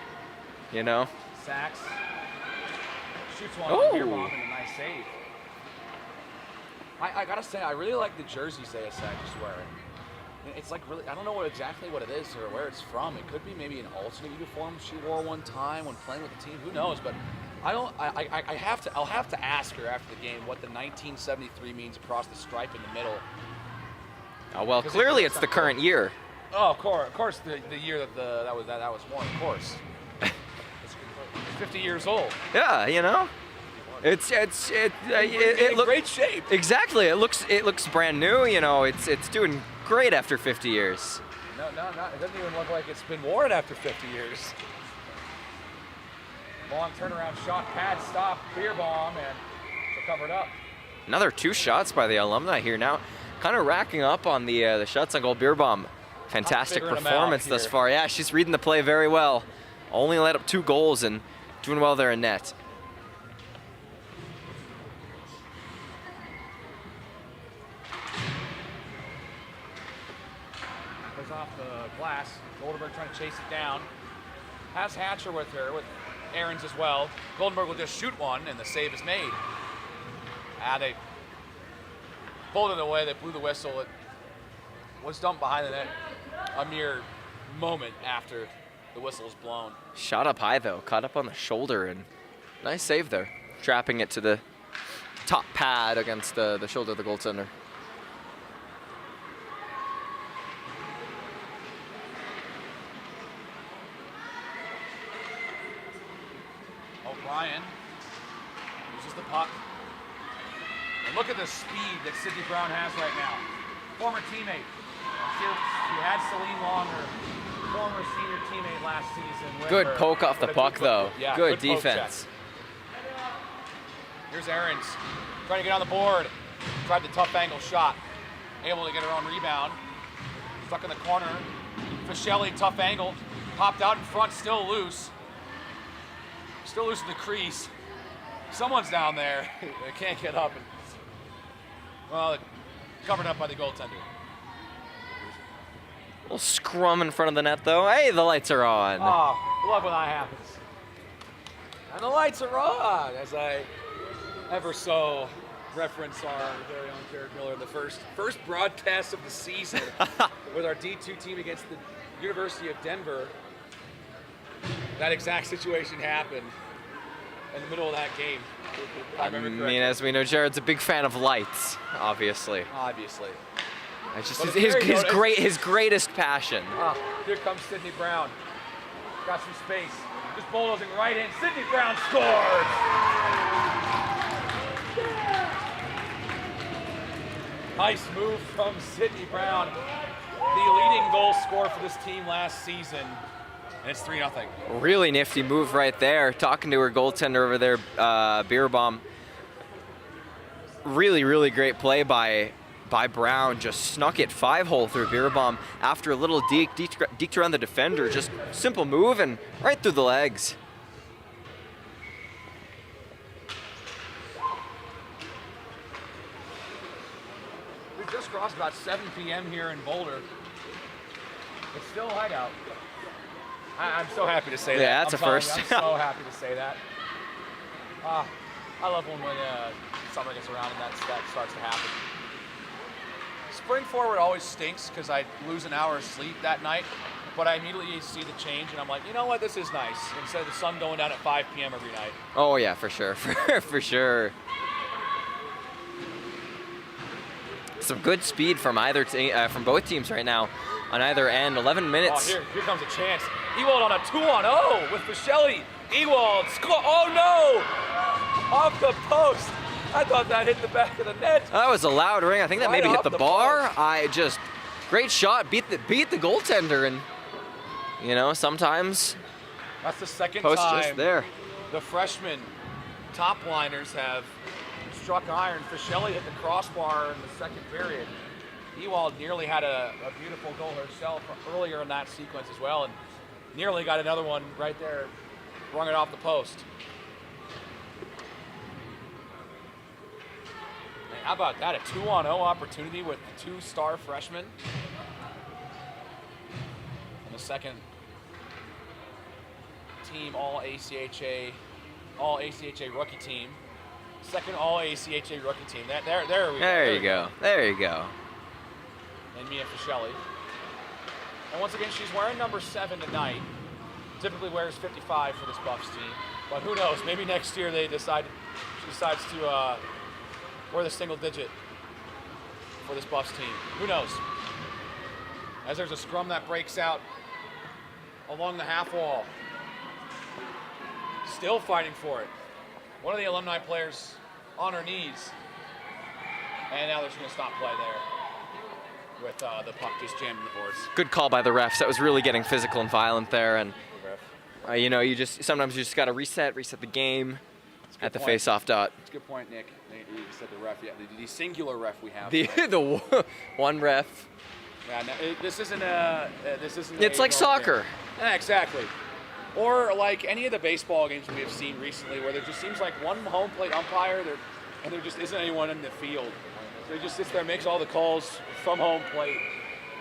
Sachs shoots one on Beer Bomb and a nice save. I gotta say, I really like the jersey Isaiah Sachs is wearing. It's really, I don't know exactly what it is or where it's from. It could be maybe an alternate uniform she wore one time when playing with the team. Who knows? But I'll have to ask her after the game what the 1973 means across the stripe in the middle. Oh, well, clearly it's the current year. Oh, of course, the year that was worn, of course. It's 50 years old. Yeah, it looks great shape. Exactly, it looks brand new. It's doing great after 50 years. No, it doesn't even look like it's been worn after 50 years. Long turnaround shot, pad stop, Beer Bomb, and they're covered up. Another 2 shots by the alumni here now. Kind of racking up on the shots on goal. Beer Bomb, fantastic performance thus far. Yeah, she's reading the play very well. Only let up 2 goals and doing well there in net. Goes off the glass. Goldenberg trying to chase it down. Has Hatcher with her, with Aarons as well. Goldenberg will just shoot one, and the save is made. They pulled it away, they blew the whistle. It was dumped behind the net a mere moment after the whistle was blown. Shot up high though, caught up on the shoulder, and nice save there. Trapping it to the top pad against the shoulder of the goaltender. O'Brien uses the puck. And look at the speed that Sydney Brown has right now. Former teammate. She had Celine Long, her former senior teammate last season. Good poke off the puck, though. Yeah, good defense. Here's Aarons trying to get on the board. Tried the tough angle shot. Able to get her own rebound. Stuck in the corner. Fischelli, tough angle. Popped out in front, still loose. Still loose in the crease. Someone's down there. They can't get up. Well, covered up by the goaltender. A little scrum in front of the net, though. Hey, the lights are on. Oh, love when that happens. And the lights are on, as I ever so reference our very own Jared Miller, the first broadcast of the season with our D2 team against the University of Denver. That exact situation happened in the middle of that game. I mean, as we know, Jared's a big fan of lights, obviously. Obviously. It's just his greatest passion. Here comes Sydney Brown. Got some space. Just bulldozing right in. Sydney Brown scores! Nice move from Sydney Brown. the leading goal scorer for this team last season, and it's 3-0. Really nifty move right there. Talking to her goaltender over there, Beerbaum. Really, really great play by Brown. Just snuck it 5-hole through Beerbaum after a little deked around the defender. Just simple move and right through the legs. We've just crossed about 7 p.m. here in Boulder. It's still light out. I'm so happy to say that. Yeah, that's a first. I'm so happy to say that. I love when summer gets around and that starts to happen. Spring forward always stinks because I lose an hour of sleep that night, but I immediately see the change and I'm like, you know what, this is nice. Instead of the sun going down at 5 p.m. every night. Oh yeah, for sure, for sure. Some good speed from from both teams right now on either end. 11 minutes. Oh, here comes a chance. Ewald on a 2-on-0 with Fischelli. Ewald score. Oh no! Off the post. I thought that hit the back of the net. That was a loud ring. I think that Right maybe hit off the the bar. post. Great shot. Beat the goaltender, and you know sometimes That's the second post time just there. the freshmen top liners have struck iron. Fischelli hit the crossbar in the second period. Ewald nearly had a beautiful goal herself earlier in that sequence as well, and nearly got another one right there, rung it off the post. Man, how about that? A 2-on-0 opportunity with 2 star freshmen. And the second team all-ACHA rookie team. Second all-ACHA rookie team. There we go. There you go. There you go. And Mia Fischelli. And once again, she's wearing number 7 tonight. Typically wears 55 for this Buffs team. But who knows? Maybe next year she decides to wear the single digit for this Buffs team. Who knows? As there's a scrum that breaks out along the half wall. Still fighting for it. One of the Alumni players on her knees. And now they're just going to stop play there with the puck just jammed in the boards. Good call by the refs. That was really getting physical and violent there, and you know, sometimes you just got to reset the game at the face-off dot. That's a good point, Nick. You said the ref. Yeah, the singular ref we have. The one ref. Yeah, no, this isn't. It's like soccer. Yeah, exactly. Or like any of the baseball games we have seen recently, where there just seems like one home plate umpire, and there just isn't anyone in the field. So he just sits there, and makes all the calls from home plate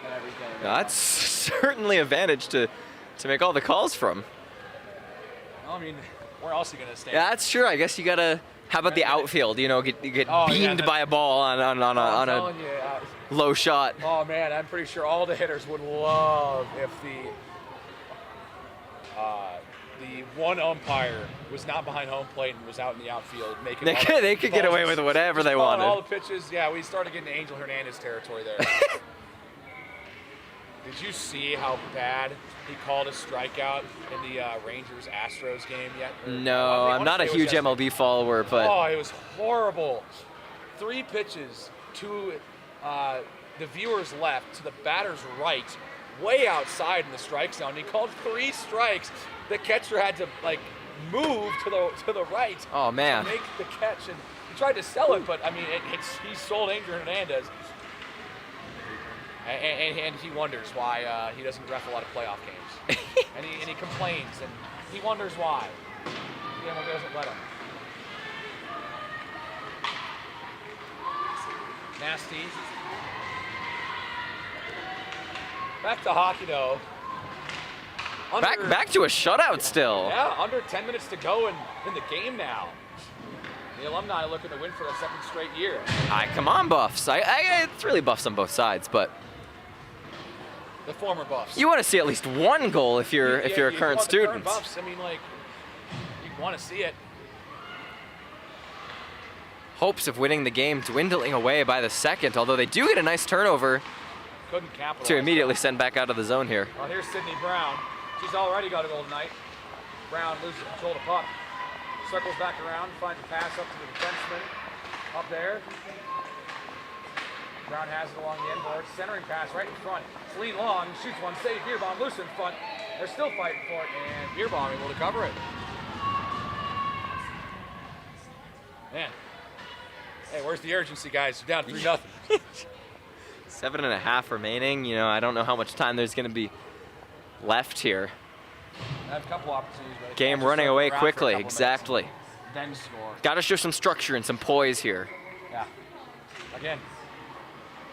and everything. That's certainly an advantage to make all the calls from. Well, I mean, where else are you gonna stand? Yeah, that's true. I guess you gotta. How about the outfield? You know, get beamed by a ball on a low shot. Oh man, I'm pretty sure all the hitters would love if the one umpire was not behind home plate and was out in the outfield making. They could get away with whatever they wanted. All the pitches, yeah. We started getting Angel Hernandez territory there. Did you see how bad he called a strikeout in the Rangers-Astros game yet? No, I'm not a huge MLB follower, but... Oh, it was horrible. 3 pitches to the viewer's left, to the batter's right, way outside in the strike zone. He called 3 strikes. The catcher had to, like, move to the right to make the catch. And he tried to sell it, but, I mean, he sold Angel Hernandez. And he wonders why he doesn't ref a lot of playoff games. and he complains, and he wonders why. The MLB doesn't let him. Nasty. Back to hockey, though. Back to a shutout still. Yeah, under 10 minutes to go in the game now. The Alumni looking to win for the 2nd straight year. Come on, Buffs. It's really Buffs on both sides, but... The former Buffs. You want to see at least one goal if you're a current student. Current Buffs, I mean, like, you want to see it. Hopes of winning the game dwindling away by the 2nd, although they do get a nice turnover. Couldn't capitalize. To immediately send back out of the zone here. Well, here's Sydney Brown. She's already got a goal tonight. Brown loses control of the puck. Circles back around, finds a pass up to the defenseman. Up there. Brown has it along the end board. Centering pass right in front. Celine Long shoots one, save. Beer bomb loose in front. They're still fighting for it, and Beer bomb able to cover it. Man. Hey, where's the urgency, guys? You're down 3-0. 7.5 remaining. You know, I don't know how much time there's going to be left here. I have a couple opportunities. But Game running away quickly. Exactly. Then score. Got to show some structure and some poise here. Yeah. Again,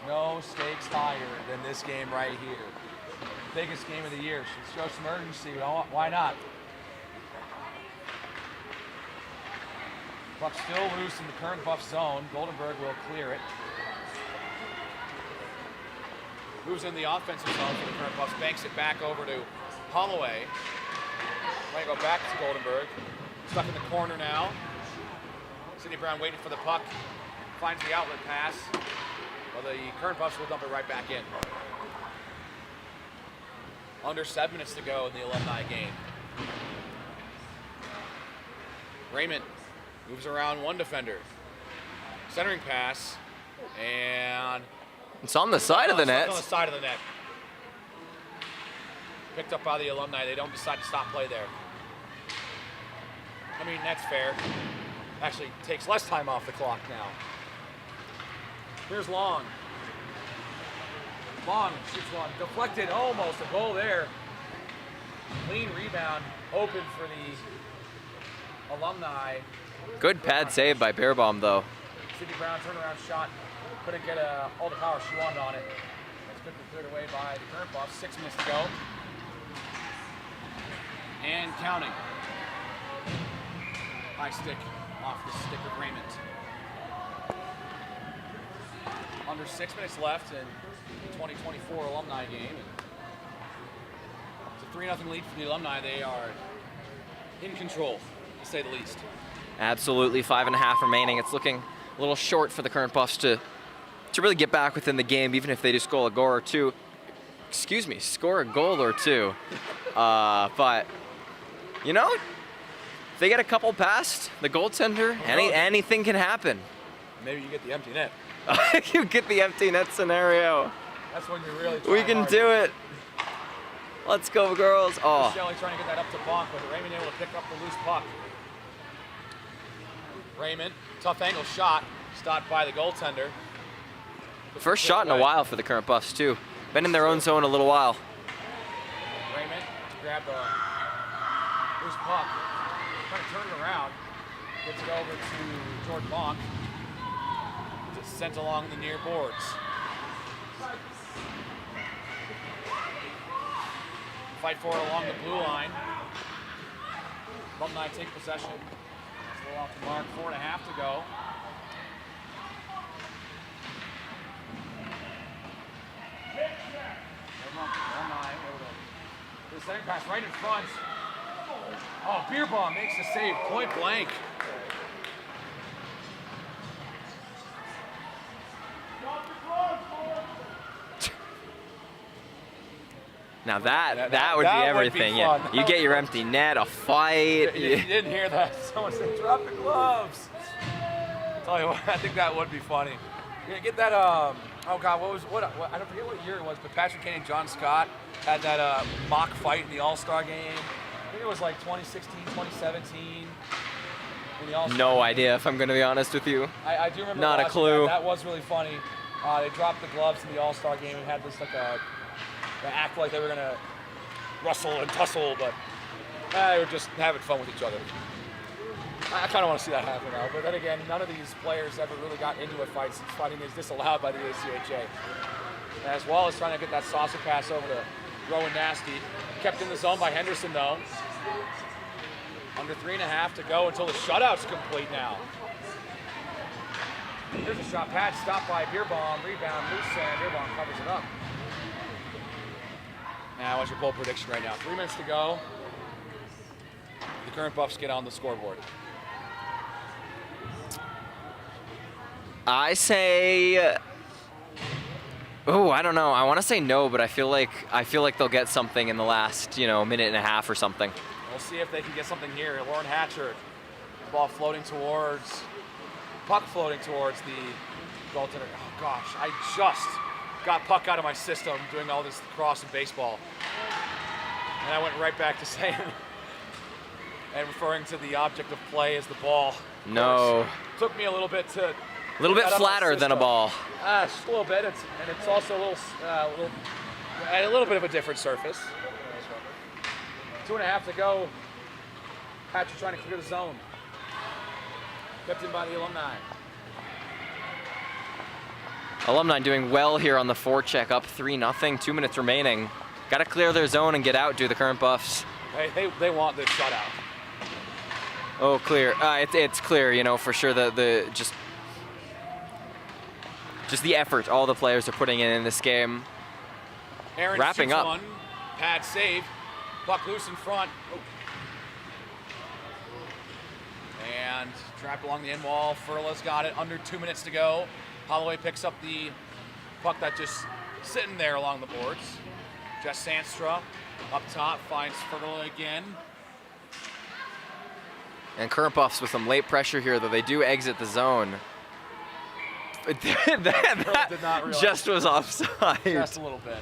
no stakes higher than this game right here. Biggest game of the year. Should show some urgency. Why not? Puck still loose in the current buff zone. Goldenberg will clear it. Moves in the offensive zone for the current buffs. Banks it back over to Holloway. Might go back to Goldenberg. Stuck in the corner now. Sidney Brown waiting for the puck. Finds the outlet pass. Well, the current buffs will dump it right back in. Under 7 minutes to go in the Alumni game. Raymond moves around one defender. Centering pass. And it's on the side of the net. On the side of the net. Picked up by the Alumni. They don't decide to stop play there. I mean, that's fair. Actually takes less time off the clock now. Here's Long. Long shoots one. Deflected, almost a goal there. Clean rebound. Open for the Alumni. Good pad save by Beerbaum, though. Sidney Brown turnaround shot. Couldn't get all the power she wanted on it. That's quickly cleared away by the current buff. 6 minutes to go. And counting. High stick off the stick of Raymond. Under 6 minutes left in the 2024 Alumni game. It's a 3-0 lead for the Alumni. They are in control, to say the least. Absolutely, 5.5 remaining. It's looking a little short for the current buffs to really get back within the game, even if they do score a goal or two. Excuse me, score a goal or two. But, you know, if they get a couple past the goaltender, anything can happen. Maybe you get the empty net. You get the empty net scenario. That's when you're really We can do it. Let's go, girls. Oh. Shelley trying to get that up to Bonk, but Raymond able to pick up the loose puck. Raymond, tough angle shot, stopped by the goaltender. First shot in a while for the current buffs, too. Been in their own zone a little while. Raymond grabbed the loose puck, trying to turn it around. Gets it over to Jordan Bonk. Just sent along the near boards. Fight for it along the blue line. Alumni take possession. It's a little off the mark, 4.5 to go. Alumni able to the second pass right in front. Oh, Beerbaum makes the save, point blank. Now that would be everything. Would be You get your empty net, a fight. You didn't hear that. Someone said, drop the gloves. I'll tell you what, I think that would be funny. You're gonna get that, oh God, what I don't forget what year it was, but Patrick Kane and John Scott had that mock fight in the All-Star game. I think it was like 2016, 2017. In the All-Star No game. idea, if I'm going to be honest with you. I do remember Not a watching clue. That was really funny. They dropped the gloves in the All-Star game and had this like they act like they were gonna wrestle and tussle, but they were just having fun with each other. I kind of want to see that happen now, but then again, none of these players ever really got into a fight since fighting is disallowed by the ACHA. As well as trying to get that saucer pass over to Rowan Nasty. Kept in the zone by Henderson though. Under 3.5 to go until the shutout's complete now. Here's a shot pad, stopped by Beerbaum, rebound, loose, and Beerbaum covers it up. Now, what's your bold prediction right now? 3 minutes to go. The current buffs get on the scoreboard. I say, I don't know. I want to say no, but I feel like they'll get something in the last, minute and a half or something. We'll see if they can get something here. Lauren Hatcher, ball floating towards, puck floating towards the goaltender. Oh gosh, I just got puck out of my system doing all this lacrosse and baseball. And I went right back to saying, and referring to the object of play as the ball. No. Took me a little bit to. A little bit flatter than a ball. Just a little bit, and it's also a little bit of a different surface. 2.5 to go. Patrick trying to clear the zone. Kept in by the Alumni. Alumni doing well here on the forecheck, up 3-0, 2 minutes remaining. Got to clear their zone and get out, do the current buffs. They want this shutout. Oh, clear. It's clear, you know, for sure. Just the effort all the players are putting in this game. Aaron wrapping shoots up. One. Pad save. Puck loose in front. Oh. And trapped along the end wall. Furla's got it. Under 2 minutes to go. Holloway picks up the puck that just sitting there along the boards. Jess Sandstra up top finds Furla again. And current buffs with some late pressure here, though they do exit the zone. that did not realize. just was offside. Just a little bit.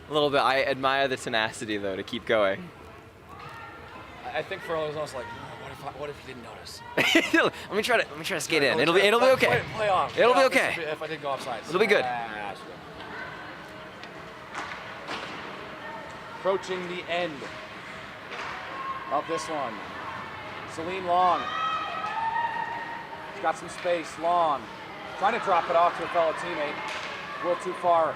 A little bit. I admire the tenacity, though, to keep going. I think Furla was almost like, what if you didn't notice? let me try to skate in. It'll be okay. Play off. It'll be okay. If I didn't go offside. It'll be good. Approaching the end of this one. Celine Long. She's got some space. Long. Trying to drop it off to a fellow teammate. A little too far.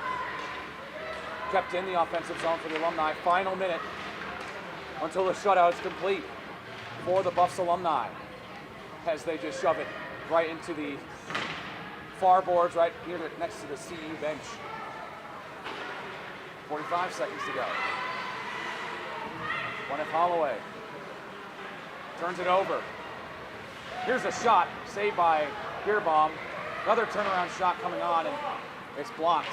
Kept in the offensive zone for the Alumni. Final minute until the shutout is complete for the Buffs Alumni. As they just shove it right into the far boards, right here next to the CU bench. 45 seconds to go. One F. Holloway turns it over. Here's a shot, saved by Beerbaum. Another turnaround shot coming on, and it's blocked.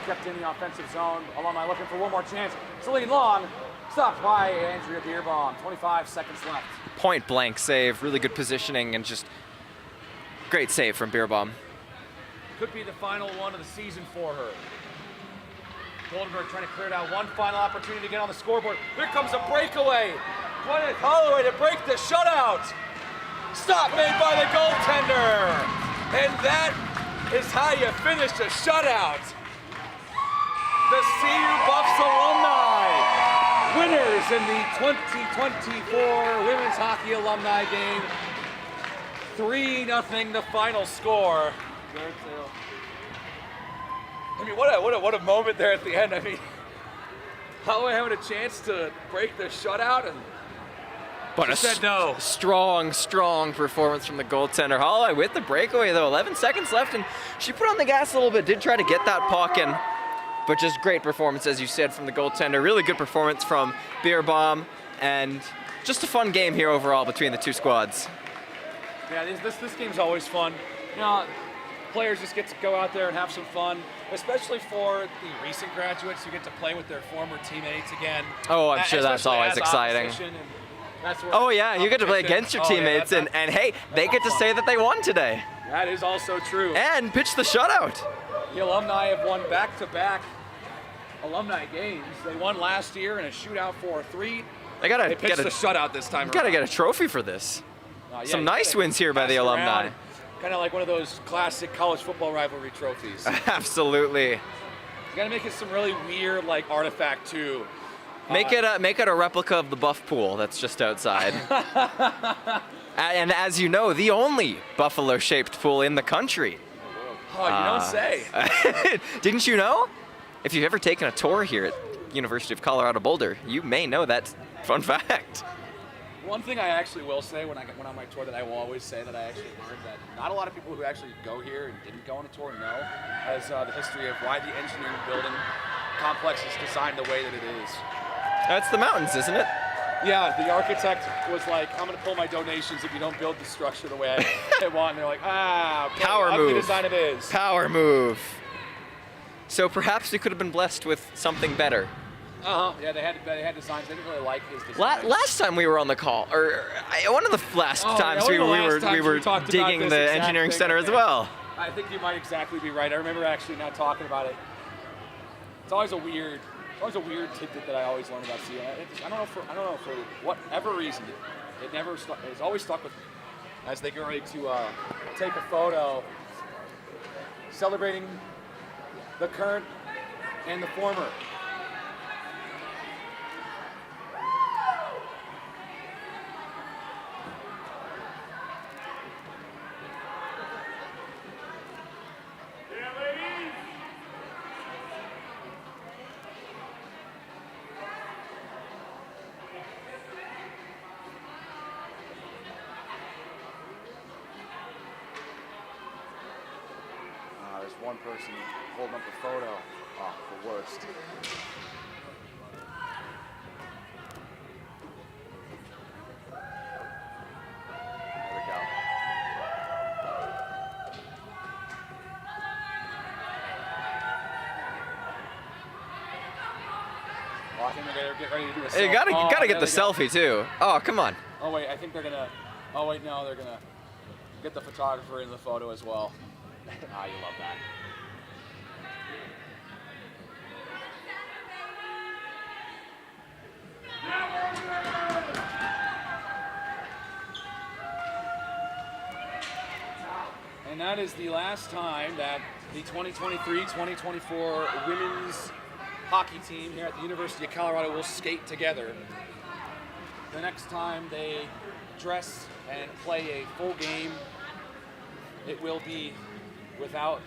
Kept in the offensive zone. Alumni looking for one more chance. Celine Long, stopped by Andrea Beerbaum. 25 seconds left. Point blank save, really good positioning, and just great save from Beerbaum. Could be the final one of the season for her. Goldenberg trying to clear it out. One final opportunity to get on the scoreboard. Here comes a breakaway. Gwyneth Holloway to break the shutout. Stop made by the goaltender. And that is how you finish a shutout. The CU Buffs Alumni, winners in the 2024 Women's Hockey Alumni game. 3-0 the final score. I mean, what a moment there at the end. I mean, Holloway having a chance to break the shutout, and but she said no. Strong performance from the goaltender. Holloway with the breakaway, though. 11 seconds left, and she put on the gas a little bit. Did try to get that puck in, but just great performance, as you said, from the goaltender. Really good performance from Beerbaum, and just a fun game here overall between the two squads. Yeah, this game's always fun. You know, players just get to go out there and have some fun, especially for the recent graduates who get to play with their former teammates again. Oh, I'm sure that's always exciting. Oh yeah, you get to play against your teammates, and hey, they get to say that they won today. That is also true. And pitch the shutout. The Alumni have won back-to-back Alumni games. They won last year in a shootout 4-3. They pitched the shutout this time. Gotta get a trophy for this. Some nice wins here by the Alumni. Kind of like one of those classic college football rivalry trophies. Absolutely. You gotta make it some really weird, like, artifact too. Make it a replica of the Buff Pool that's just outside. And as you know, the only buffalo-shaped pool in the country. Oh, you don't say. Didn't you know? If you've ever taken a tour here at University of Colorado Boulder, you may know that fun fact. One thing I actually will say when I went on my tour that I will always say that I actually learned that not a lot of people who actually go here and didn't go on a tour know as the history of why the engineering building complex is designed the way that it is. That's the mountains, isn't it? Yeah, the architect was like, I'm going to pull my donations if you don't build the structure the way I want. And they're like, okay, power ugly move. design it is. Power move. So perhaps we could have been blessed with something better. Yeah, they had designs. They didn't really like his design. Last time we were on the call, or one of the last times yeah, we one of the last were times we talked about digging this the exact engineering thing, center okay. as well. I think you might exactly be right. I remember actually not talking about it. It's always a weird tidbit that I always learn about CN. I don't know for whatever reason, it's always stuck with me. As they get ready to take a photo celebrating the current and the former. There's one person holding up the photo. Oh, the worst. There we go. Oh, I think they're gonna get ready to do a selfie. You gotta get the selfie too. Oh, come on. Oh wait, I think they're gonna. Oh wait, no, they're gonna get the photographer in the photo as well. Ah, you love that. And that is the last time that the 2023-2024 women's hockey team here at the University of Colorado will skate together. The next time they dress and play a full game, it will be without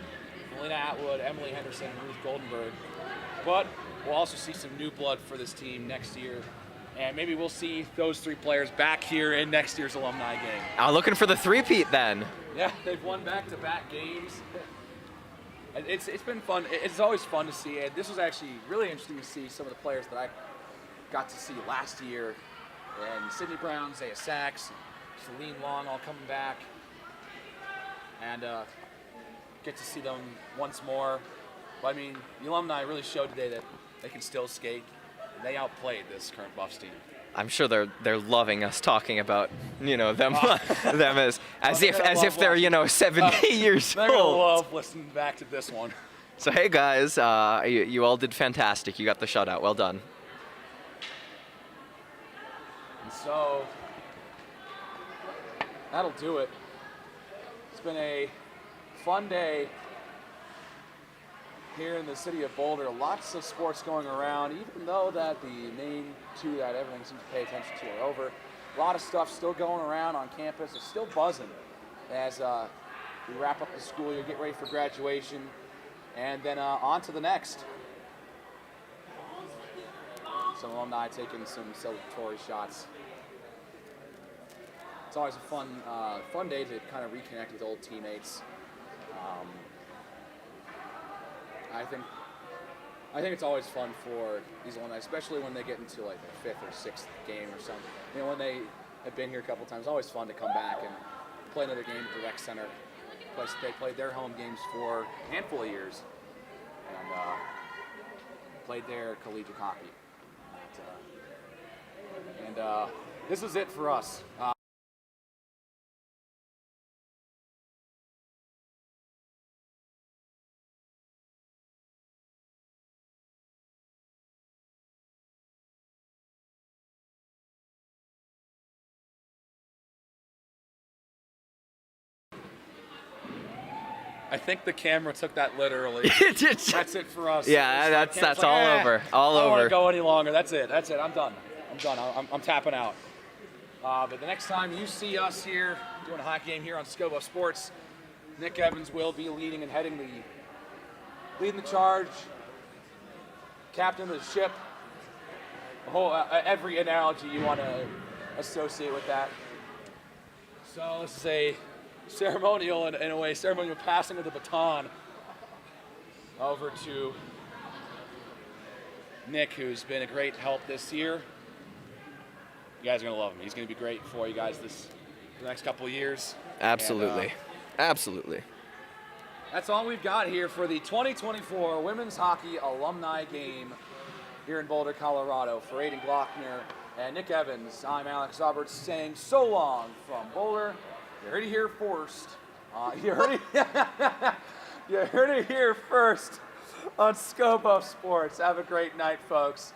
Melina Atwood, Emily Henderson, and Ruth Goldenberg. But we'll also see some new blood for this team next year. And maybe we'll see those three players back here in next year's alumni game. I'm looking for the three-peat then. Yeah, they've won back-to-back games. It's been fun. It's always fun to see. And this was actually really interesting to see some of the players that I got to see last year. And Sydney Brown, Zaya Sachs, Celine Long all coming back. And get to see them once more. But I mean, the alumni really showed today that they can still skate. And they outplayed this current Buffs team. I'm sure they're loving us talking about them them as if they're 70 years They're gonna old. love listening back to this one. So hey guys, you all did fantastic. You got the shutout. Well done. And so that'll do it. It's been a fun day here in the city of Boulder. Lots of sports going around, even though that the main two that everyone seems to pay attention to are over. A lot of stuff still going around on campus. It's still buzzing as we wrap up the school year, get ready for graduation, and then on to the next. Some alumni taking some celebratory shots. It's always a fun day to kind of reconnect with old teammates. I think it's always fun for these alumni, especially when they get into like their fifth or sixth game or something. When they have been here a couple times, it's always fun to come back and play another game at the rec center. They played their home games for a handful of years and played their collegiate hockey. And this was it for us. I think the camera took that literally. That's it for us. Yeah, that's all over. All I don't want over. to go any longer. That's it. I'm done. I'm tapping out. But the next time you see us here doing a hockey game here on Scobo Sports, Nick Evans will be leading the charge, captain of the ship. Every analogy you want to associate with that. So this is a ceremonial, in a way, ceremonial passing of the baton over to Nick, who's been a great help this year. You guys are going to love him. He's going to be great for you guys the next couple of years. Absolutely. And, Absolutely. that's all we've got here for the 2024 Women's Hockey Alumni Game. here in Boulder, Colorado. For Aiden Glockner and Nick Evans, I'm Alex Roberts saying so long from Boulder. You heard it here first. You heard it here first on Scope of Sports. Have a great night, folks.